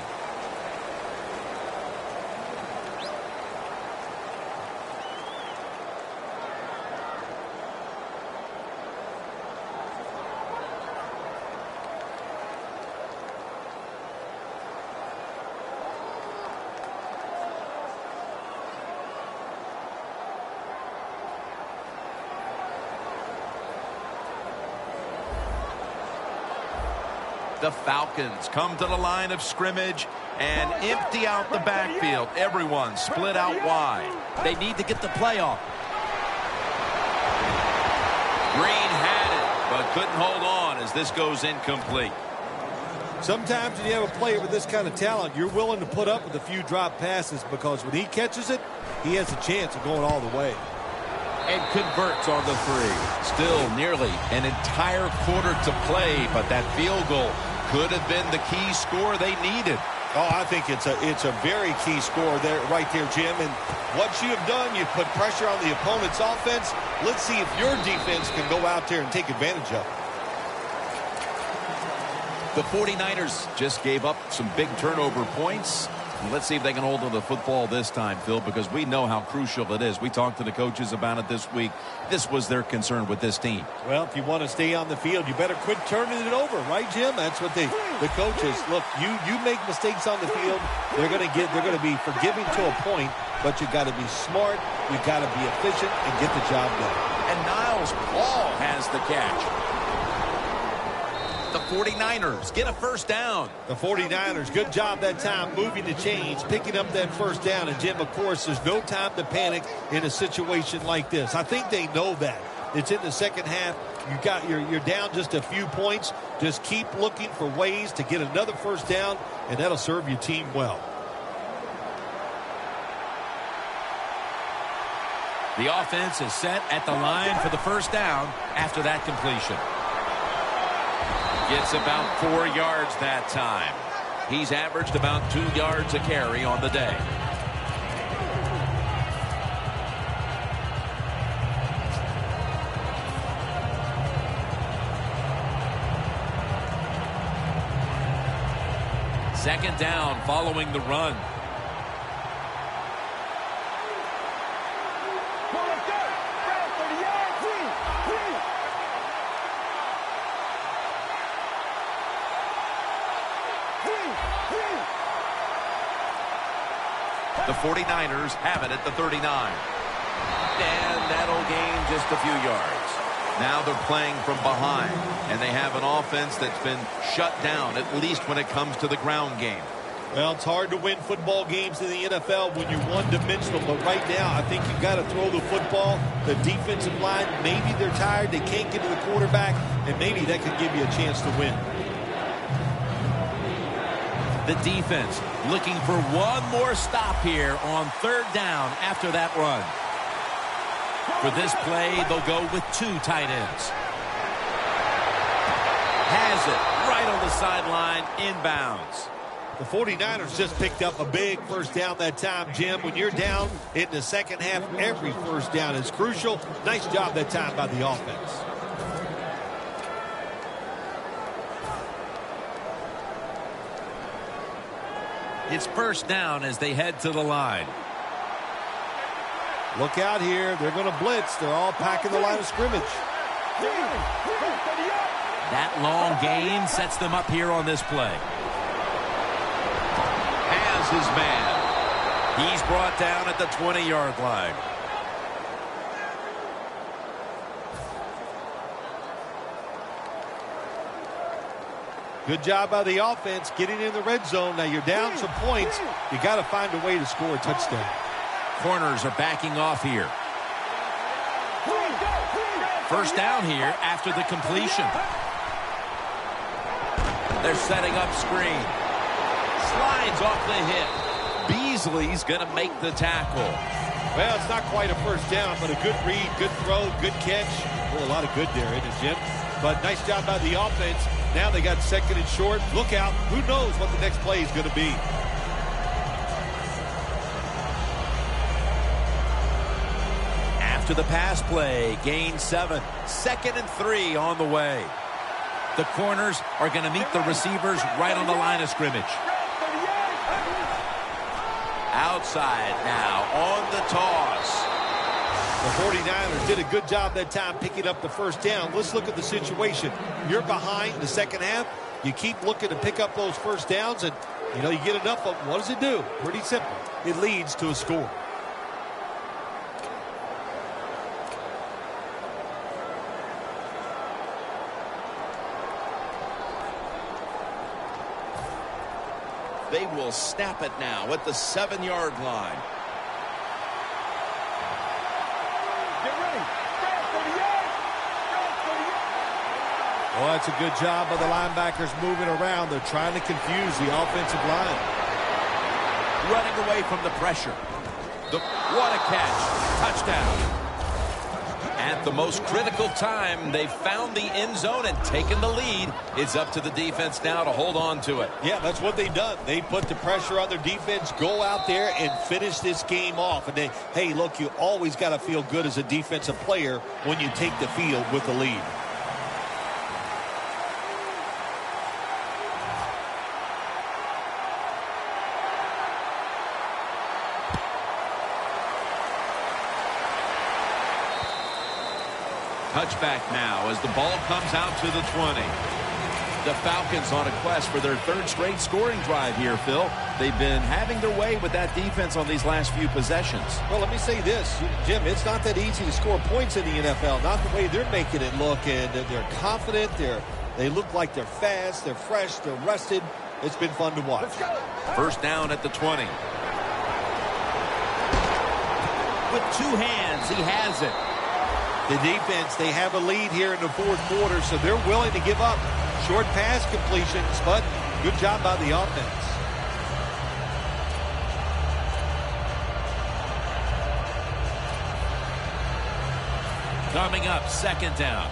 Speaker 2: The Falcons come to the line of scrimmage and empty out the backfield. Everyone split out wide.
Speaker 1: They need to get the play off.
Speaker 2: Green had it, but couldn't hold on as this goes incomplete.
Speaker 3: Sometimes when you have a player with this kind of talent, you're willing to put up with a few drop passes because when he catches it, he has a chance of going all the way.
Speaker 1: And converts on the three. Still nearly an entire quarter to play, but that field goal could have been the key score they needed.
Speaker 3: Oh, I think it's a very key score there, right there, Jim. And what you have done, you've put pressure on the opponent's offense. Let's see if your defense can go out there and take advantage of it.
Speaker 1: The 49ers just gave up some big turnover points. Let's see if they can hold on to the football this time, Phil, because we know how crucial it is. We talked to the coaches about it this week. This was their concern with this team.
Speaker 3: Well, if you want to stay on the field, you better quit turning it over, right, Jim? That's what the coaches look. You make mistakes on the field, they're going to be forgiving to a point, but you got to be smart, you got to be efficient, and get the job done.
Speaker 1: And Niles Paul has the catch. The 49ers get a first down.
Speaker 3: The 49ers, good job that time moving the chains, picking up that first down. And, Jim, of course, there's no time to panic in a situation like this. I think they know that. It's in the second half. you're down just a few points. Just keep looking for ways to get another first down, and that'll serve your team well.
Speaker 2: The offense is set at the line for the first down after that completion. Gets about 4 yards that time. He's averaged about 2 yards a carry on the day. Second down following the run. The 49ers have it at the 39. And that'll gain just a few yards. Now they're playing from behind, and they have an offense that's been shut down, at least when it comes to the ground game.
Speaker 3: Well, it's hard to win football games in the NFL when you're one-dimensional, but right now I think you've got to throw the football. The defensive line, maybe they're tired, they can't get to the quarterback, and maybe that could give you a chance to win.
Speaker 2: The defense looking for one more stop here on third down after that run. For this play, they'll go with 2 tight ends. Has it right on the sideline, inbounds.
Speaker 3: The 49ers just picked up a big first down that time, Jim. When you're down in the second half, every first down is crucial. Nice job that time by the offense.
Speaker 2: It's first down as they head to the line.
Speaker 3: Look out here. They're going to blitz. They're all packing the line of scrimmage.
Speaker 2: That long gain sets them up here on this play. Has his man. He's brought down at the 20-yard line.
Speaker 3: Good job by the offense getting in the red zone. Now you're down some points. You got to find a way to score a touchdown.
Speaker 2: Corners are backing off here. First down here after the completion. They're setting up screen. Slides off the hip. Beasley's going to make the tackle.
Speaker 3: Well, it's not quite a first down, but a good read, good throw, good catch. Well, a lot of good there, isn't it, Jim? But nice job by the offense. Now they got second and short. Look out. Who knows what the next play is going to be.
Speaker 2: After the pass play, gain 7. 2nd and 3 on the way. The corners are going to meet the receivers right on the line of scrimmage. Outside now on the toss.
Speaker 3: The 49ers did a good job that time picking up the first down. Let's look at the situation. You're behind in the second half. You keep looking to pick up those first downs, and, you know, you get enough of them. What does it do? Pretty simple. It leads to a score.
Speaker 2: They will snap it now at the 7-yard line.
Speaker 3: Well, that's a good job by the linebackers moving around. They're trying to confuse the offensive line.
Speaker 2: Running away from the pressure. What a catch. Touchdown. At the most critical time, they found the end zone and taken the lead. It's up to the defense now to hold on to it.
Speaker 3: Yeah, that's what they've done. They put the pressure on their defense, go out there and finish this game off. And they, hey, look, you always got to feel good as a defensive player when you take the field with the lead.
Speaker 2: Touchback now as the ball comes out to the 20. The Falcons on a quest for their 3rd straight scoring drive here, Phil. They've been having their way with that defense on these last few possessions.
Speaker 3: Well, let me say this, Jim, it's not that easy to score points in the NFL, not the way they're making it look. And they're confident, they look like they're fast, they're fresh, they're rested. It's been fun to watch.
Speaker 2: First down at the 20. With 2 hands, he has it.
Speaker 3: The defense, they have a lead here in the fourth quarter, so they're willing to give up short pass completions, but good job by the offense.
Speaker 2: Coming up, second down.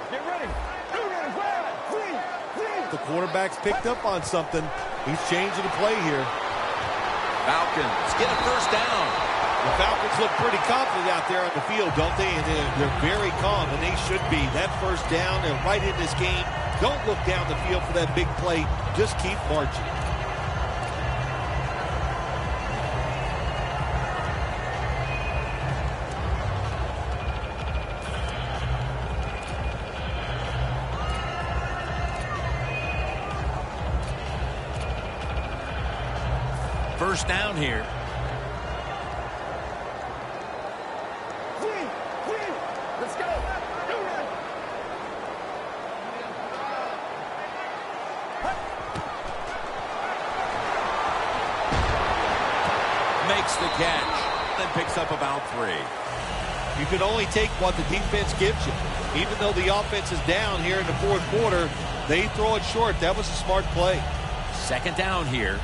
Speaker 4: Get ready.
Speaker 3: The quarterback's picked up on something. He's changing the play here.
Speaker 1: Falcons get a first down.
Speaker 3: The Falcons look pretty confident out there on the field, don't they? And they're very calm, and they should be. That first down, they're right in this game. Don't look down the field for that big play. Just keep marching.
Speaker 2: First down here.
Speaker 4: Let's go.
Speaker 2: Makes the catch. Then picks up about 3.
Speaker 3: You can only take what the defense gives you. Even though the offense is down here in the fourth quarter, they throw it short. That was a smart play.
Speaker 2: Second down here.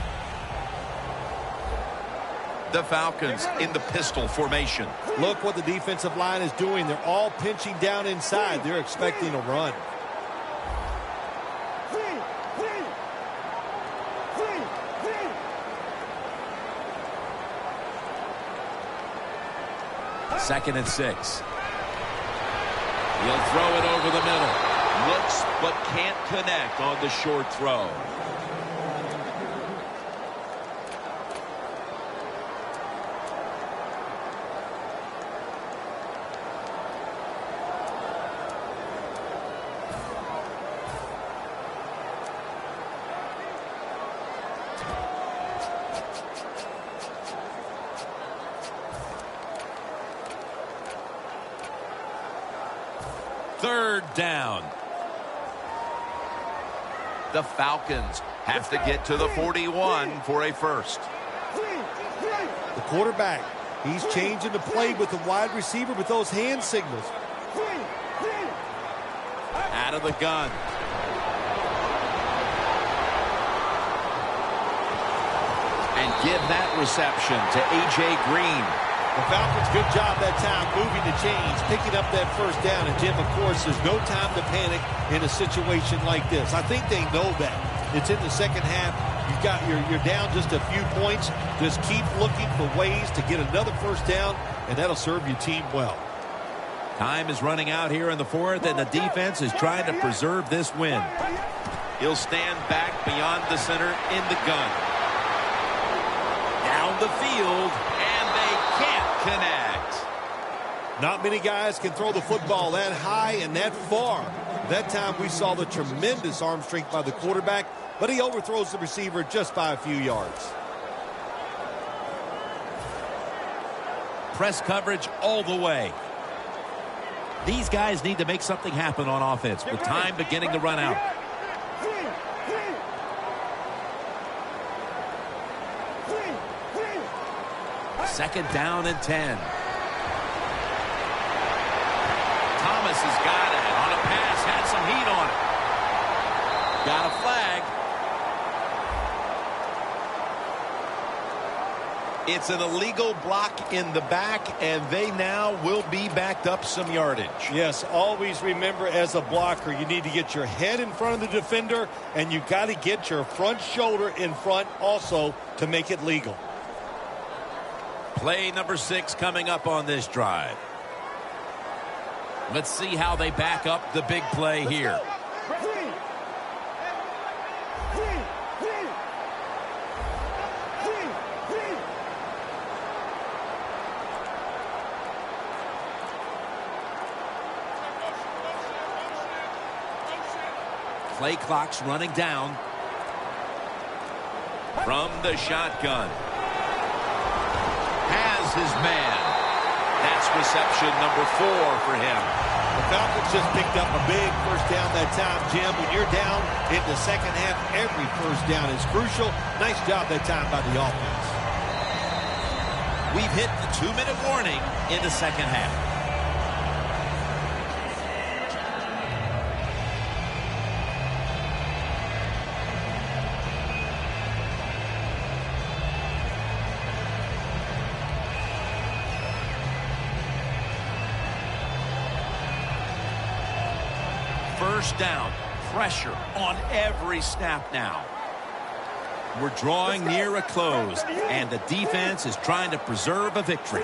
Speaker 1: The Falcons in the pistol formation.
Speaker 3: Look what the defensive line is doing. They're all pinching down inside. They're expecting a run.
Speaker 2: Second and 6. He'll throw it over the middle.
Speaker 1: Looks but can't connect on the short throw.
Speaker 2: Third down.
Speaker 1: The Falcons have to get to the 41 for a first.
Speaker 3: The quarterback, he's changing the play with the wide receiver with those hand signals.
Speaker 2: Out of the gun.
Speaker 1: And give that reception to A.J. Green.
Speaker 3: The Falcons, good job that time moving the chains, picking up that first down. And, Jim, of course, there's no time to panic in a situation like this. I think they know that. It's in the second half. You're down just a few points. Just keep looking for ways to get another first down, and that'll serve your team well.
Speaker 2: Time is running out here in the fourth, and the defense is trying to preserve this win.
Speaker 1: He'll stand back beyond the center in the gun. Down the field, and they can't connect.
Speaker 3: Not many guys can throw the football that high and that far. That time we saw the tremendous arm strength by the quarterback, but he overthrows the receiver just by a few yards.
Speaker 2: Press coverage all the way. These guys need to make something happen on offense with time beginning to run out. Second down and 10.
Speaker 1: Thomas has got it on a pass, had some heat on it.
Speaker 2: Got a flag.
Speaker 1: It's an illegal block in the back, and they now will be backed up some yardage.
Speaker 3: Yes, always remember as a blocker, you need to get your head in front of the defender, and you got to get your front shoulder in front also to make it legal.
Speaker 2: Play number 6 coming up on this drive. Let's see how they back up the big play here. Play clock's running down.
Speaker 1: From the shotgun. Has his man. That's reception number 4 for him.
Speaker 3: The Falcons just picked up a big first down that time, Jim. When you're down in the second half, every first down is crucial. Nice job that time by the offense.
Speaker 1: We've hit the 2-minute warning in the second half. First down, pressure on every snap now. We're drawing near a close, and the defense is trying to preserve a victory.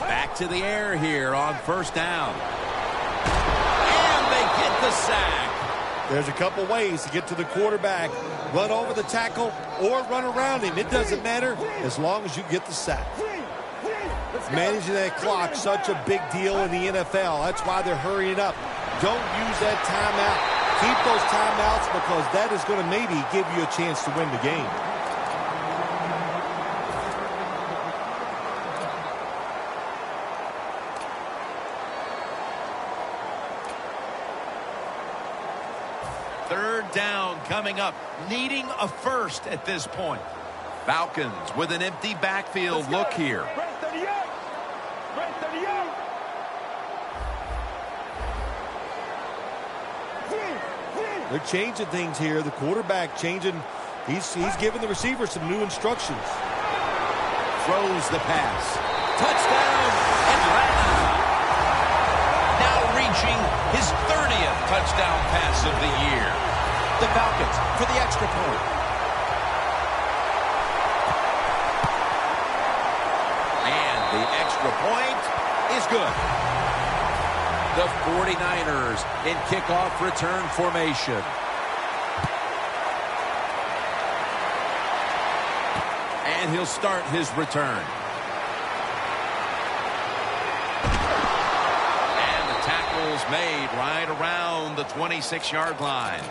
Speaker 1: Back to the air here on first down. And they get the sack.
Speaker 3: There's a couple ways to get to the quarterback. Run over the tackle or run around him. It doesn't matter as long as you get the sack. Managing that clock, such a big deal in the NFL. That's why they're hurrying up. Don't use that timeout. Keep those timeouts because that is going to maybe give you a chance to win the game.
Speaker 1: Third down coming up, needing a first at this point. Falcons with an empty backfield look here.
Speaker 3: They're changing things here. The quarterback changing. He's giving the receiver some new instructions.
Speaker 1: Throws the pass. Touchdown, Atlanta. Now reaching his 30th touchdown pass of the year. The Falcons for the extra point. And the extra point is good. The 49ers in kickoff return formation. And he'll start his return. And the tackle's made right around the 26-yard line.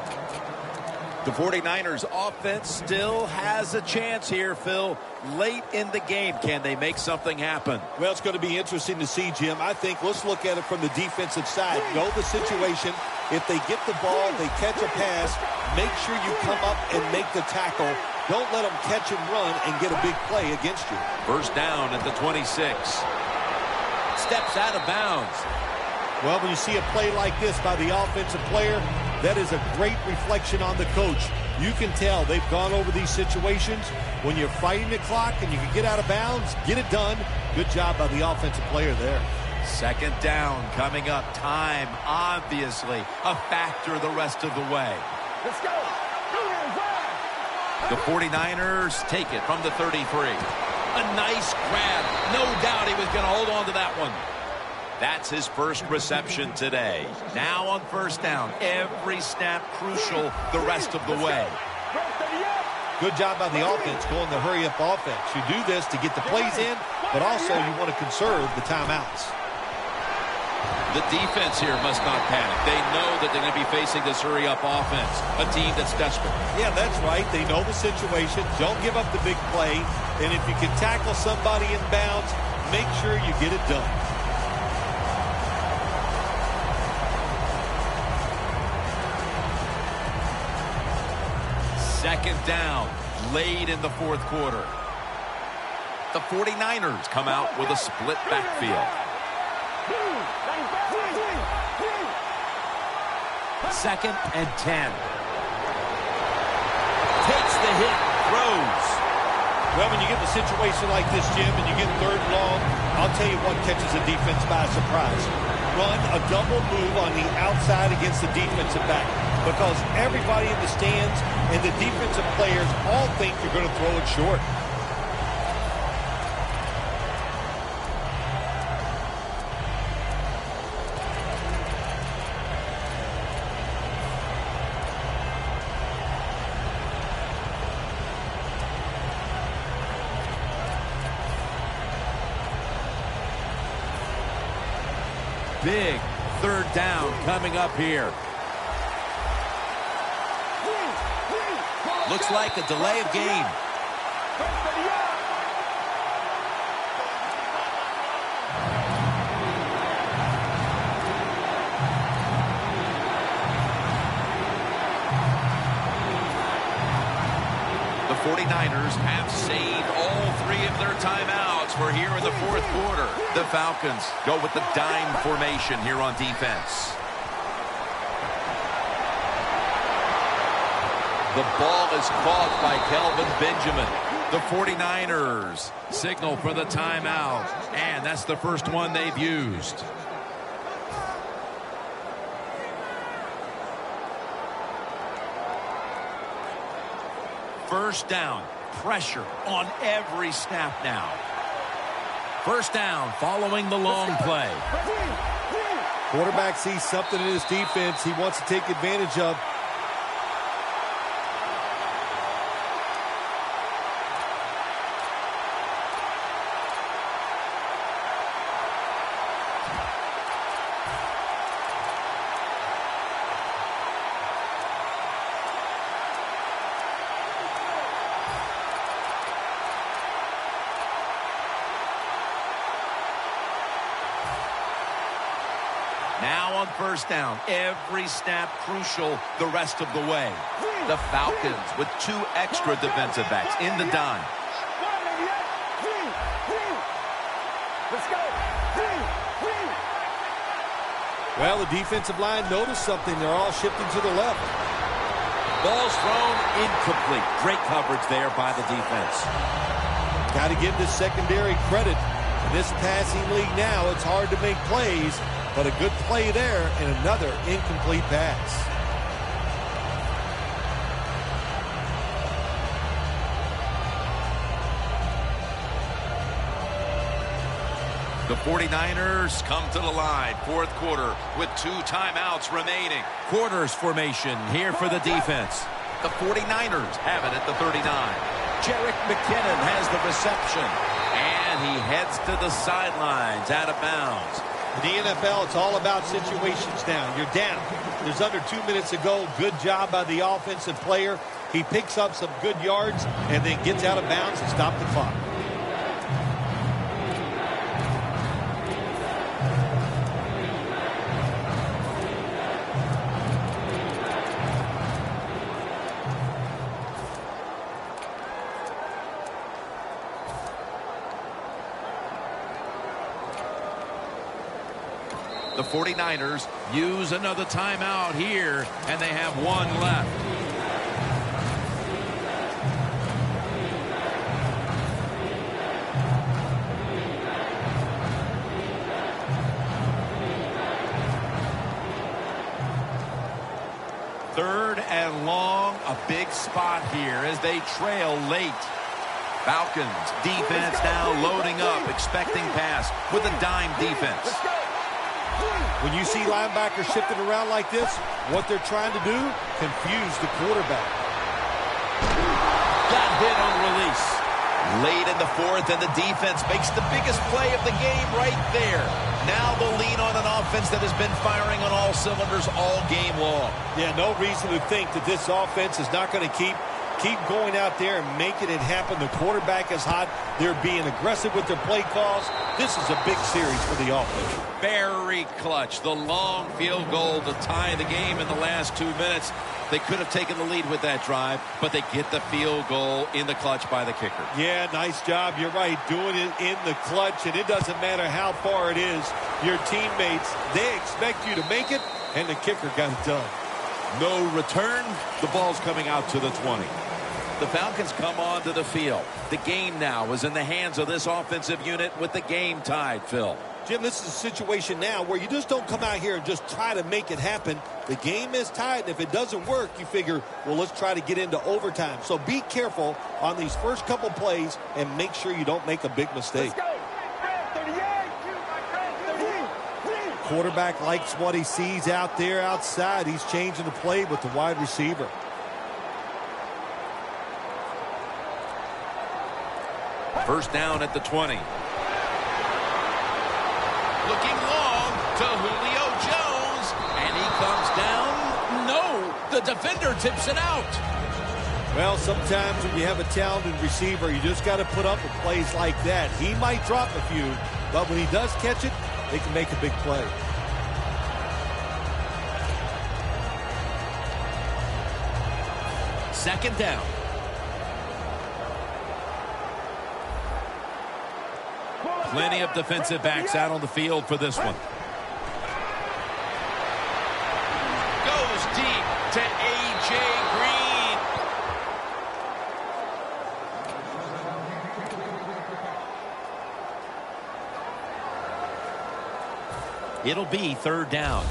Speaker 1: The 49ers offense still has a chance here, Phil. Late in the game, can they make something happen?
Speaker 3: Well, it's going to be interesting to see, Jim. I think let's look at it from the defensive side. Know the situation. If they get the ball, they catch a pass, make sure you come up and make the tackle. Don't let them catch and run and get a big play against you.
Speaker 1: First down at the 26. Steps out of bounds.
Speaker 3: Well, when you see a play like this by the offensive player, that is a great reflection on the coach. You can tell they've gone over these situations. When you're fighting the clock and you can get out of bounds, get it done. Good job by the offensive player there.
Speaker 1: Second down coming up. Time, obviously, a factor the rest of the way.
Speaker 4: Let's go.
Speaker 1: The 49ers take it from the 33. A nice grab. No doubt he was going to hold on to that one. That's his first reception today. Now on first down, every snap crucial the rest of the way.
Speaker 3: Good job by the offense going the hurry-up offense. You do this to get the plays in, but also you want to conserve the timeouts.
Speaker 1: The defense here must not panic. They know that they're going to be facing this hurry-up offense, a team that's desperate.
Speaker 3: Yeah, that's right. They know the situation. Don't give up the big play. And if you can tackle somebody in bounds, make sure you get it done.
Speaker 1: Second down, late in the fourth quarter. The 49ers come out with a split backfield. Second and 10. Takes the hit, throws.
Speaker 3: Well, when you get in a situation like this, Jim, and you get third and long, I'll tell you what catches the defense by surprise. Run a double move on the outside against the defensive back. Because everybody in the stands and the defensive players all think you're going to throw it short.
Speaker 1: Big third down coming up here. Looks like a delay of game.
Speaker 2: The 49ers have saved all 3 of their timeouts for here in the fourth quarter. The Falcons go with the dime formation here on defense. The ball is caught by Kelvin Benjamin. The 49ers signal for the timeout, and that's the first one they've used. First down, pressure on every snap now. First down following the long play.
Speaker 3: Quarterback sees something in his defense he wants to take advantage of.
Speaker 2: Now on first down, every snap crucial the rest of the way. The Falcons with 2 extra defensive backs in the dime.
Speaker 4: Let's go.
Speaker 3: Well, the defensive line noticed something. They're all shifting to the left.
Speaker 2: Ball's thrown incomplete. Great coverage there by the defense.
Speaker 3: Got to give this secondary credit. In this passing league now, it's hard to make plays, but a good play there and another incomplete pass.
Speaker 2: The 49ers come to the line, fourth quarter, with 2 timeouts remaining. Quarters formation here for the defense. The 49ers have it at the 39. Jerick McKinnon has the reception, and he heads to the sidelines out of bounds.
Speaker 3: In the NFL, it's all about situations now. You're down. There's under 2 minutes to go. Good job by the offensive player. He picks up some good yards and then gets out of bounds and stops the clock.
Speaker 2: The 49ers use another timeout here, and they have 1 left. Third and long, a big spot here as they trail late. Falcons defense now loading up, expecting pass with a dime defense.
Speaker 3: When you see linebackers shifting around like this, what they're trying to do, confuse the quarterback.
Speaker 2: Got hit on release. Late in the fourth, and the defense makes the biggest play of the game right there. Now they'll lean on an offense that has been firing on all cylinders all game long.
Speaker 3: Yeah, no reason to think that this offense is not going to keep going out there and making it happen. The quarterback is hot. They're being aggressive with their play calls. This is a big series for the offense.
Speaker 2: Very clutch. The long field goal to tie the game in the last 2 minutes. They could have taken the lead with that drive, but they get the field goal in the clutch by the kicker.
Speaker 3: Yeah, nice job. You're right. Doing it in the clutch, and it doesn't matter how far it is. Your teammates, they expect you to make it, and the kicker got it done.
Speaker 2: No return. The ball's coming out to the 20. The Falcons come onto the field. The game now is in the hands of this offensive unit with the game tied, Phil.
Speaker 3: Jim, this is a situation now where you just don't come out here and just try to make it happen. The game is tied, and if it doesn't work, you figure, well, let's try to get into overtime. So be careful on these first couple plays and make sure you don't make a big mistake. Quarterback likes what he sees out there outside. He's changing the play with the wide receiver.
Speaker 2: First down at the 20. Looking long to Julio Jones, and he comes down. No, the defender tips it out.
Speaker 3: Well, sometimes when you have a talented receiver, you just got to put up with plays like that. He might drop a few, but when he does catch it, they can make a big play.
Speaker 2: Second down. Plenty of defensive backs out on the field for this one.
Speaker 1: Goes deep to A.J. Green.
Speaker 2: It'll be third down.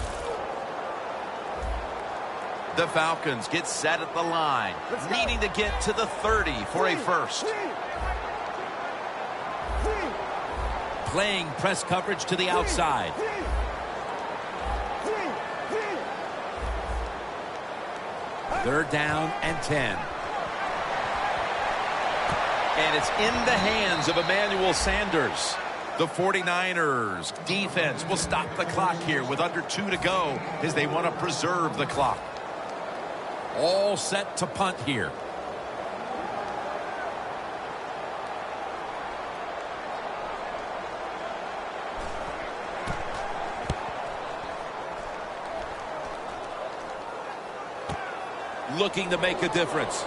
Speaker 1: The Falcons get set at the line, needing to get to the 30 for a first.
Speaker 2: Playing press coverage to the outside. Third down and 10.
Speaker 1: And it's in the hands of Emmanuel Sanders.
Speaker 2: The 49ers defense will stop the clock here with under 2 to go as they want to preserve the clock. All set to punt here. Looking to make a difference.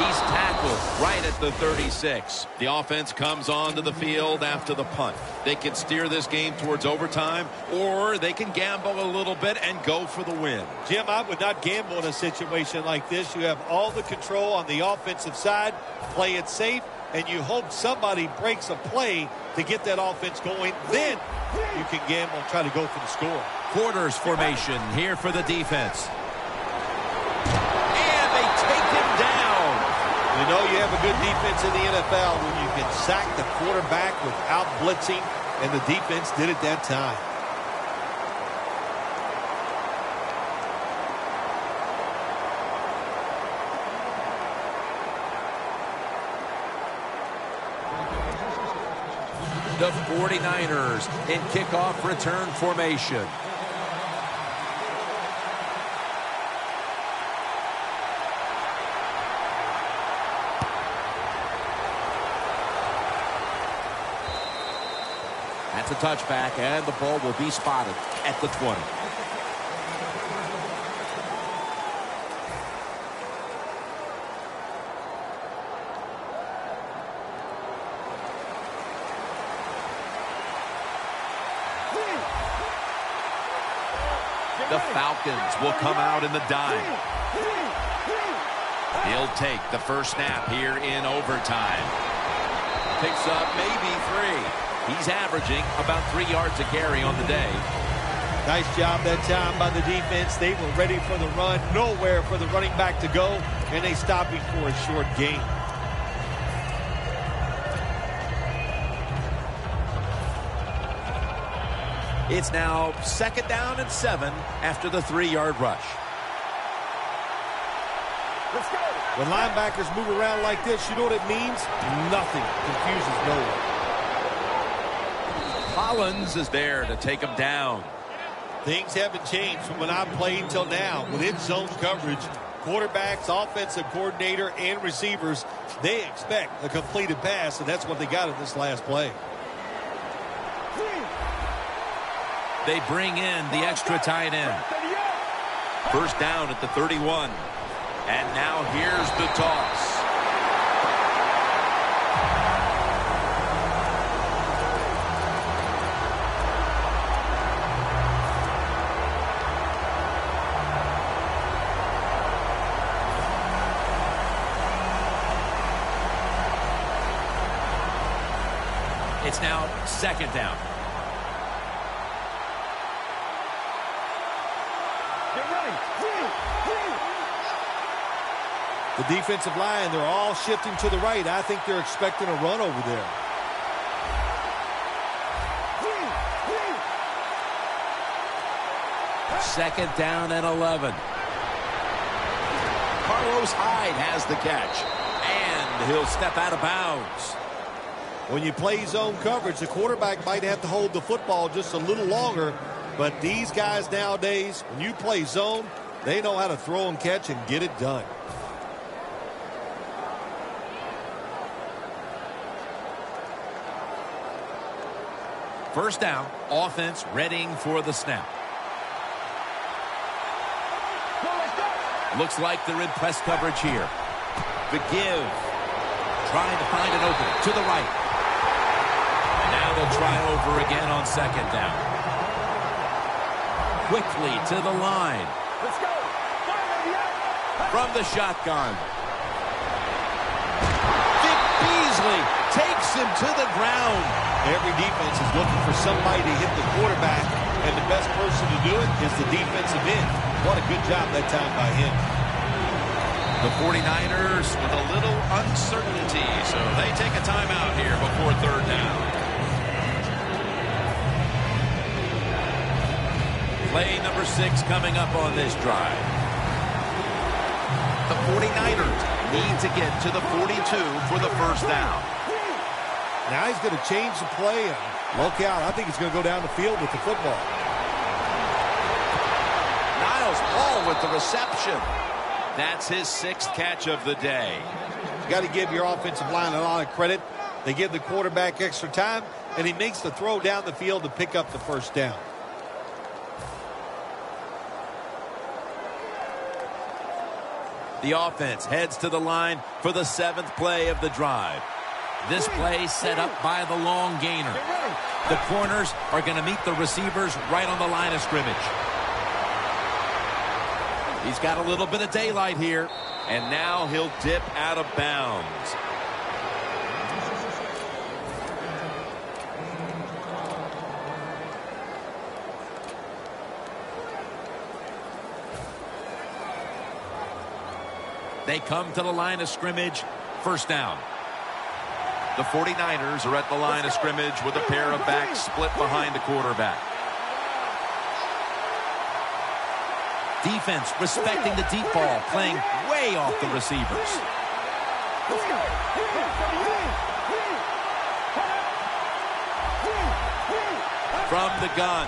Speaker 2: He's tackled right at the 36. The offense comes onto the field after the punt. They can steer this game towards overtime, or they can gamble a little bit and go for the win.
Speaker 3: Jim, I would not gamble in a situation like this. You have all the control on the offensive side. Play it safe, and you hope somebody breaks a play to get that offense going. Then you can gamble and try to go for the score.
Speaker 2: Quarters formation here for the defense.
Speaker 3: You know you have a good defense in the NFL when you can sack the quarterback without blitzing, and the defense did it that time.
Speaker 2: The 49ers in kickoff return formation. That's a touchback, and the ball will be spotted at the 20. The Falcons will come out in the dime. He'll take the first snap here in overtime. Picks up maybe 3. He's averaging about 3 yards a carry on the day.
Speaker 3: Nice job that time by the defense. They were ready for the run. Nowhere for the running back to go, and they stopped him for a short gain.
Speaker 2: It's now 2nd down and 7 after the 3-yard rush.
Speaker 4: Let's go.
Speaker 3: When linebackers move around like this, you know what it means? Nothing confuses no one.
Speaker 2: Collins is there to take him down.
Speaker 3: Things haven't changed from when I played till now. Within zone coverage, quarterbacks, offensive coordinator, and receivers, they expect a completed pass, and that's what they got in this last play.
Speaker 2: They bring in the extra tight end. First down at the 31. And now here's the toss. It's now 2nd down.
Speaker 4: Get ready.
Speaker 3: The defensive line, they're all shifting to the right. I think they're expecting a run over there.
Speaker 2: Second down and 11. Carlos Hyde has the catch, and he'll step out of bounds.
Speaker 3: When you play zone coverage, the quarterback might have to hold the football just a little longer, but these guys nowadays, when you play zone, they know how to throw and catch and get it done.
Speaker 2: First down, offense readying for the snap. Looks like they're in press coverage here. The give. Trying to find an opening to the right. Now they'll try over again on second down. Quickly to the line.
Speaker 4: Let's go.
Speaker 2: From the shotgun. Vic Beasley takes him to the ground.
Speaker 3: Every defense is looking for somebody to hit the quarterback, and the best person to do it is the defensive end. What a good job that time by him.
Speaker 1: The 49ers with a little uncertainty, so they take a timeout here before third down.
Speaker 2: Play number 6 coming up on this drive.
Speaker 1: The 49ers need to get to the 42 for the first down.
Speaker 3: Now he's going to change the play and look out. I think he's going to go down the field with the football.
Speaker 1: Niles Paul with the reception. That's his 6th catch of the day.
Speaker 3: You got to give your offensive line a lot of credit. They give the quarterback extra time, and he makes the throw down the field to pick up the first down.
Speaker 2: The offense heads to the line for the 7th play of the drive. This play set up by the long gainer. The corners are going to meet the receivers right on the line of scrimmage. He's got a little bit of daylight here, and now he'll dip out of bounds. They come to the line of scrimmage, first down.
Speaker 1: The 49ers are at the line of scrimmage with a pair of backs split behind the quarterback.
Speaker 2: Defense respecting the deep ball, playing way off the receivers. From the gun.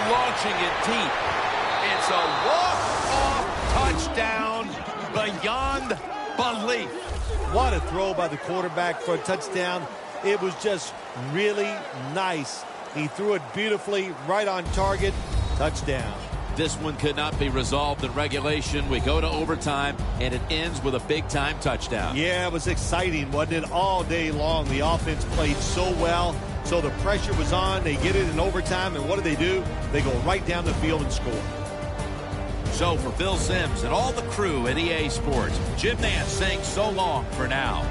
Speaker 2: Launching it deep.
Speaker 1: It's a walk-off touchdown beyond belief.
Speaker 3: What a throw by the quarterback for a touchdown. It was just really nice. He threw it beautifully, right on target. Touchdown.
Speaker 2: This one could not be resolved in regulation. We go to overtime, and it ends with a big-time touchdown.
Speaker 3: Yeah, it was exciting, wasn't it? All day long, the offense played so well, so the pressure was on. They get it in overtime, and what do? They go right down the field and score.
Speaker 2: So for Phil Simms and all the crew at EA Sports, Jim Nance saying so long for now.